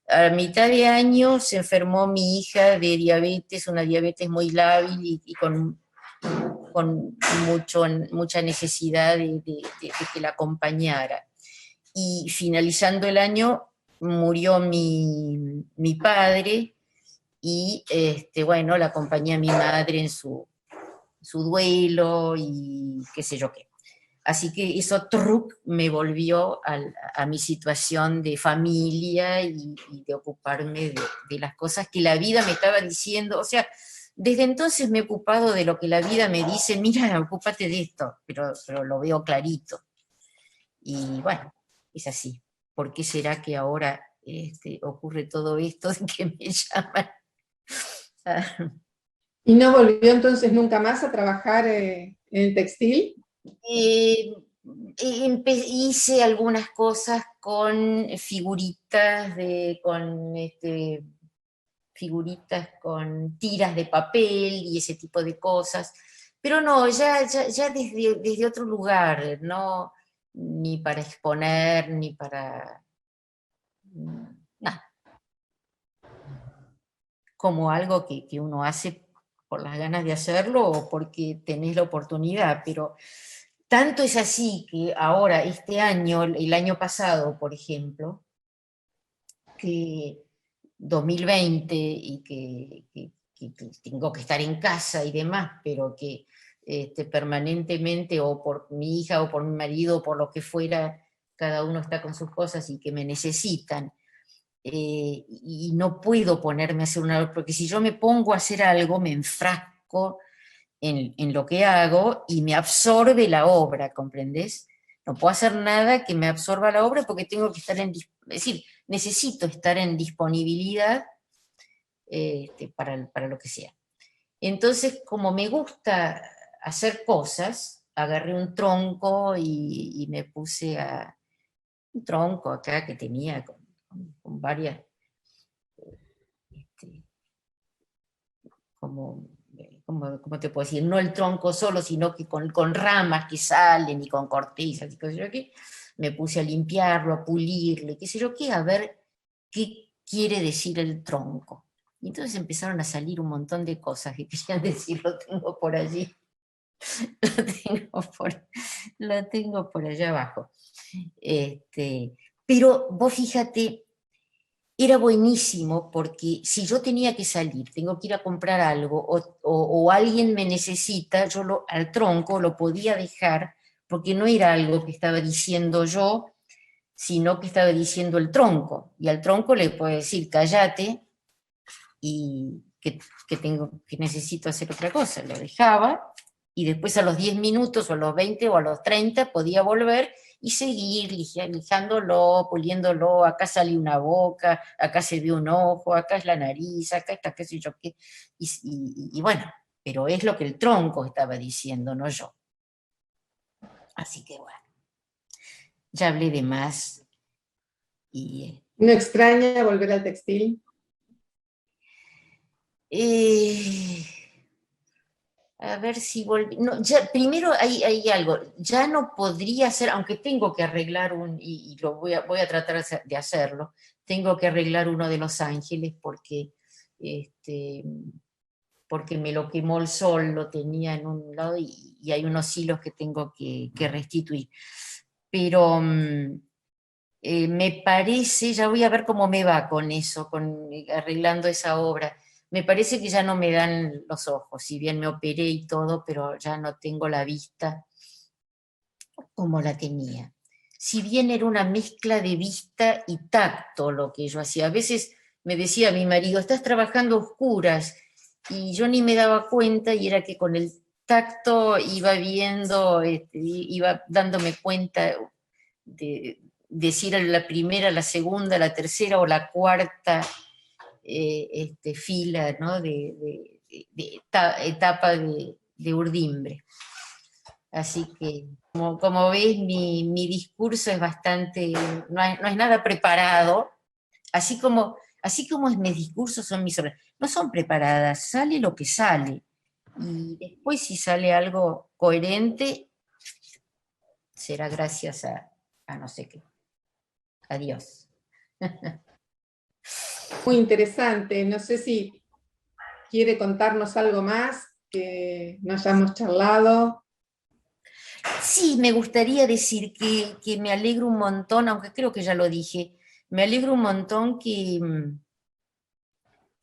S1: A mitad de año se enfermó mi hija de diabetes, una diabetes muy lábil y con mucha necesidad de que la acompañara. Y finalizando el año murió mi padre y bueno, la acompañé a mi madre en su duelo y qué sé yo qué. Así que eso me volvió a mi situación de familia y de ocuparme de las cosas que la vida me estaba diciendo. O sea, desde entonces me he ocupado de lo que la vida me dice, mira, ocúpate de esto, pero lo veo clarito. Y bueno, es así. ¿Por qué será que ahora ocurre todo esto de que me llaman?
S2: ¿Y no volvió entonces nunca más a trabajar en el textil?
S1: Eh, hice algunas cosas con figuritas, figuritas con tiras de papel y ese tipo de cosas, pero no, ya desde otro lugar, no ni para exponer, ni para nada, como algo que uno hace por las ganas de hacerlo o porque tenés la oportunidad, pero tanto es así que ahora, este año, el año pasado, por ejemplo, que 2020 y que tengo que estar en casa y demás, pero que permanentemente o por mi hija o por mi marido o por lo que fuera, cada uno está con sus cosas y que me necesitan. Y no puedo ponerme a hacer una, porque si yo me pongo a hacer algo, me enfrasco en lo que hago y me absorbe la obra, ¿comprendés? No puedo hacer nada que me absorba la obra porque tengo que estar es decir, necesito estar en disponibilidad para lo que sea. Entonces, como me gusta hacer cosas, agarré un tronco y me puse un tronco acá que tenía con varias, este, como te puedo decir, no el tronco solo, sino que con ramas que salen y con cortezas y qué sé yo qué, me puse a limpiarlo, a pulirlo, y qué sé yo qué, a ver qué quiere decir el tronco. Y entonces empezaron a salir un montón de cosas que querían decir, lo tengo por allí. Lo tengo por allá abajo. Pero vos fíjate, era buenísimo porque si yo tenía que salir, tengo que ir a comprar algo o alguien me necesita, yo al tronco lo podía dejar porque no era algo que estaba diciendo yo, sino que estaba diciendo el tronco. Y al tronco le puedo decir, cállate, y que necesito hacer otra cosa. Lo dejaba y después a los 10 minutos o a los 20 o a los 30 podía volver y seguir lijándolo, puliéndolo, acá sale una boca, acá se ve un ojo, acá es la nariz, acá está qué sé yo qué, y bueno, pero es lo que el tronco estaba diciendo, no yo. Así que bueno, ya hablé de más.
S2: ¿No extraña volver al textil?
S1: A ver si volví. No, ya, primero hay algo, ya no podría hacer, aunque tengo que arreglar y lo voy a tratar de hacerlo, tengo que arreglar uno de Los Ángeles porque me lo quemó el sol, lo tenía en un lado y hay unos hilos que tengo que restituir. Pero me parece, ya voy a ver cómo me va con eso, arreglando esa obra. Me parece que ya no me dan los ojos, si bien me operé y todo, pero ya no tengo la vista como la tenía. Si bien era una mezcla de vista y tacto lo que yo hacía. A veces me decía mi marido, estás trabajando a oscuras, y yo ni me daba cuenta, y era que con el tacto iba viendo, iba dándome cuenta de decir la primera, la segunda, la tercera o la cuarta fila, ¿no? Etapa de urdimbre. Así que, como ves, mi discurso es bastante, no es nada preparado, así como mis discursos son mis obras, no son preparadas, sale lo que sale. Y después si sale algo coherente, será gracias a no sé qué. Adiós.
S2: Muy interesante. No sé si quiere contarnos algo más que no hayamos charlado.
S1: Sí, me gustaría decir que me alegro un montón, aunque creo que ya lo dije, me alegro un montón que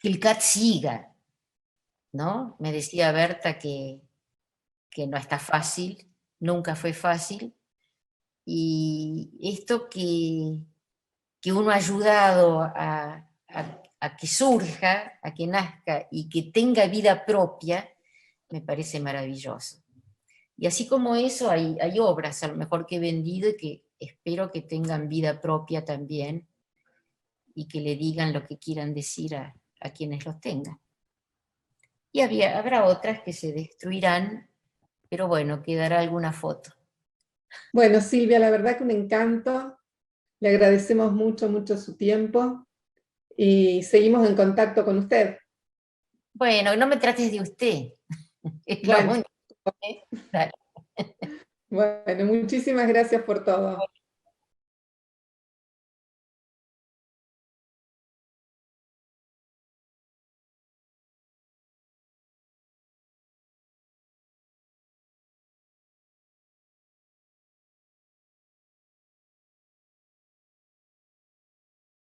S1: el CAT siga, ¿no? Me decía Berta que no está fácil, nunca fue fácil, y esto que uno ha ayudado a que surja, a que nazca y que tenga vida propia, me parece maravilloso. Y así como eso, hay obras a lo mejor que he vendido y que espero que tengan vida propia también y que le digan lo que quieran decir a quienes los tengan. Y habrá otras que se destruirán, pero bueno, quedará alguna foto.
S2: Bueno, Silvia, la verdad que un encanto. Le agradecemos mucho, mucho su tiempo y seguimos en contacto con usted.
S1: Bueno, no me trates de usted. Es lo
S2: Bueno,
S1: único. Dale.
S2: bueno, muchísimas gracias por todo.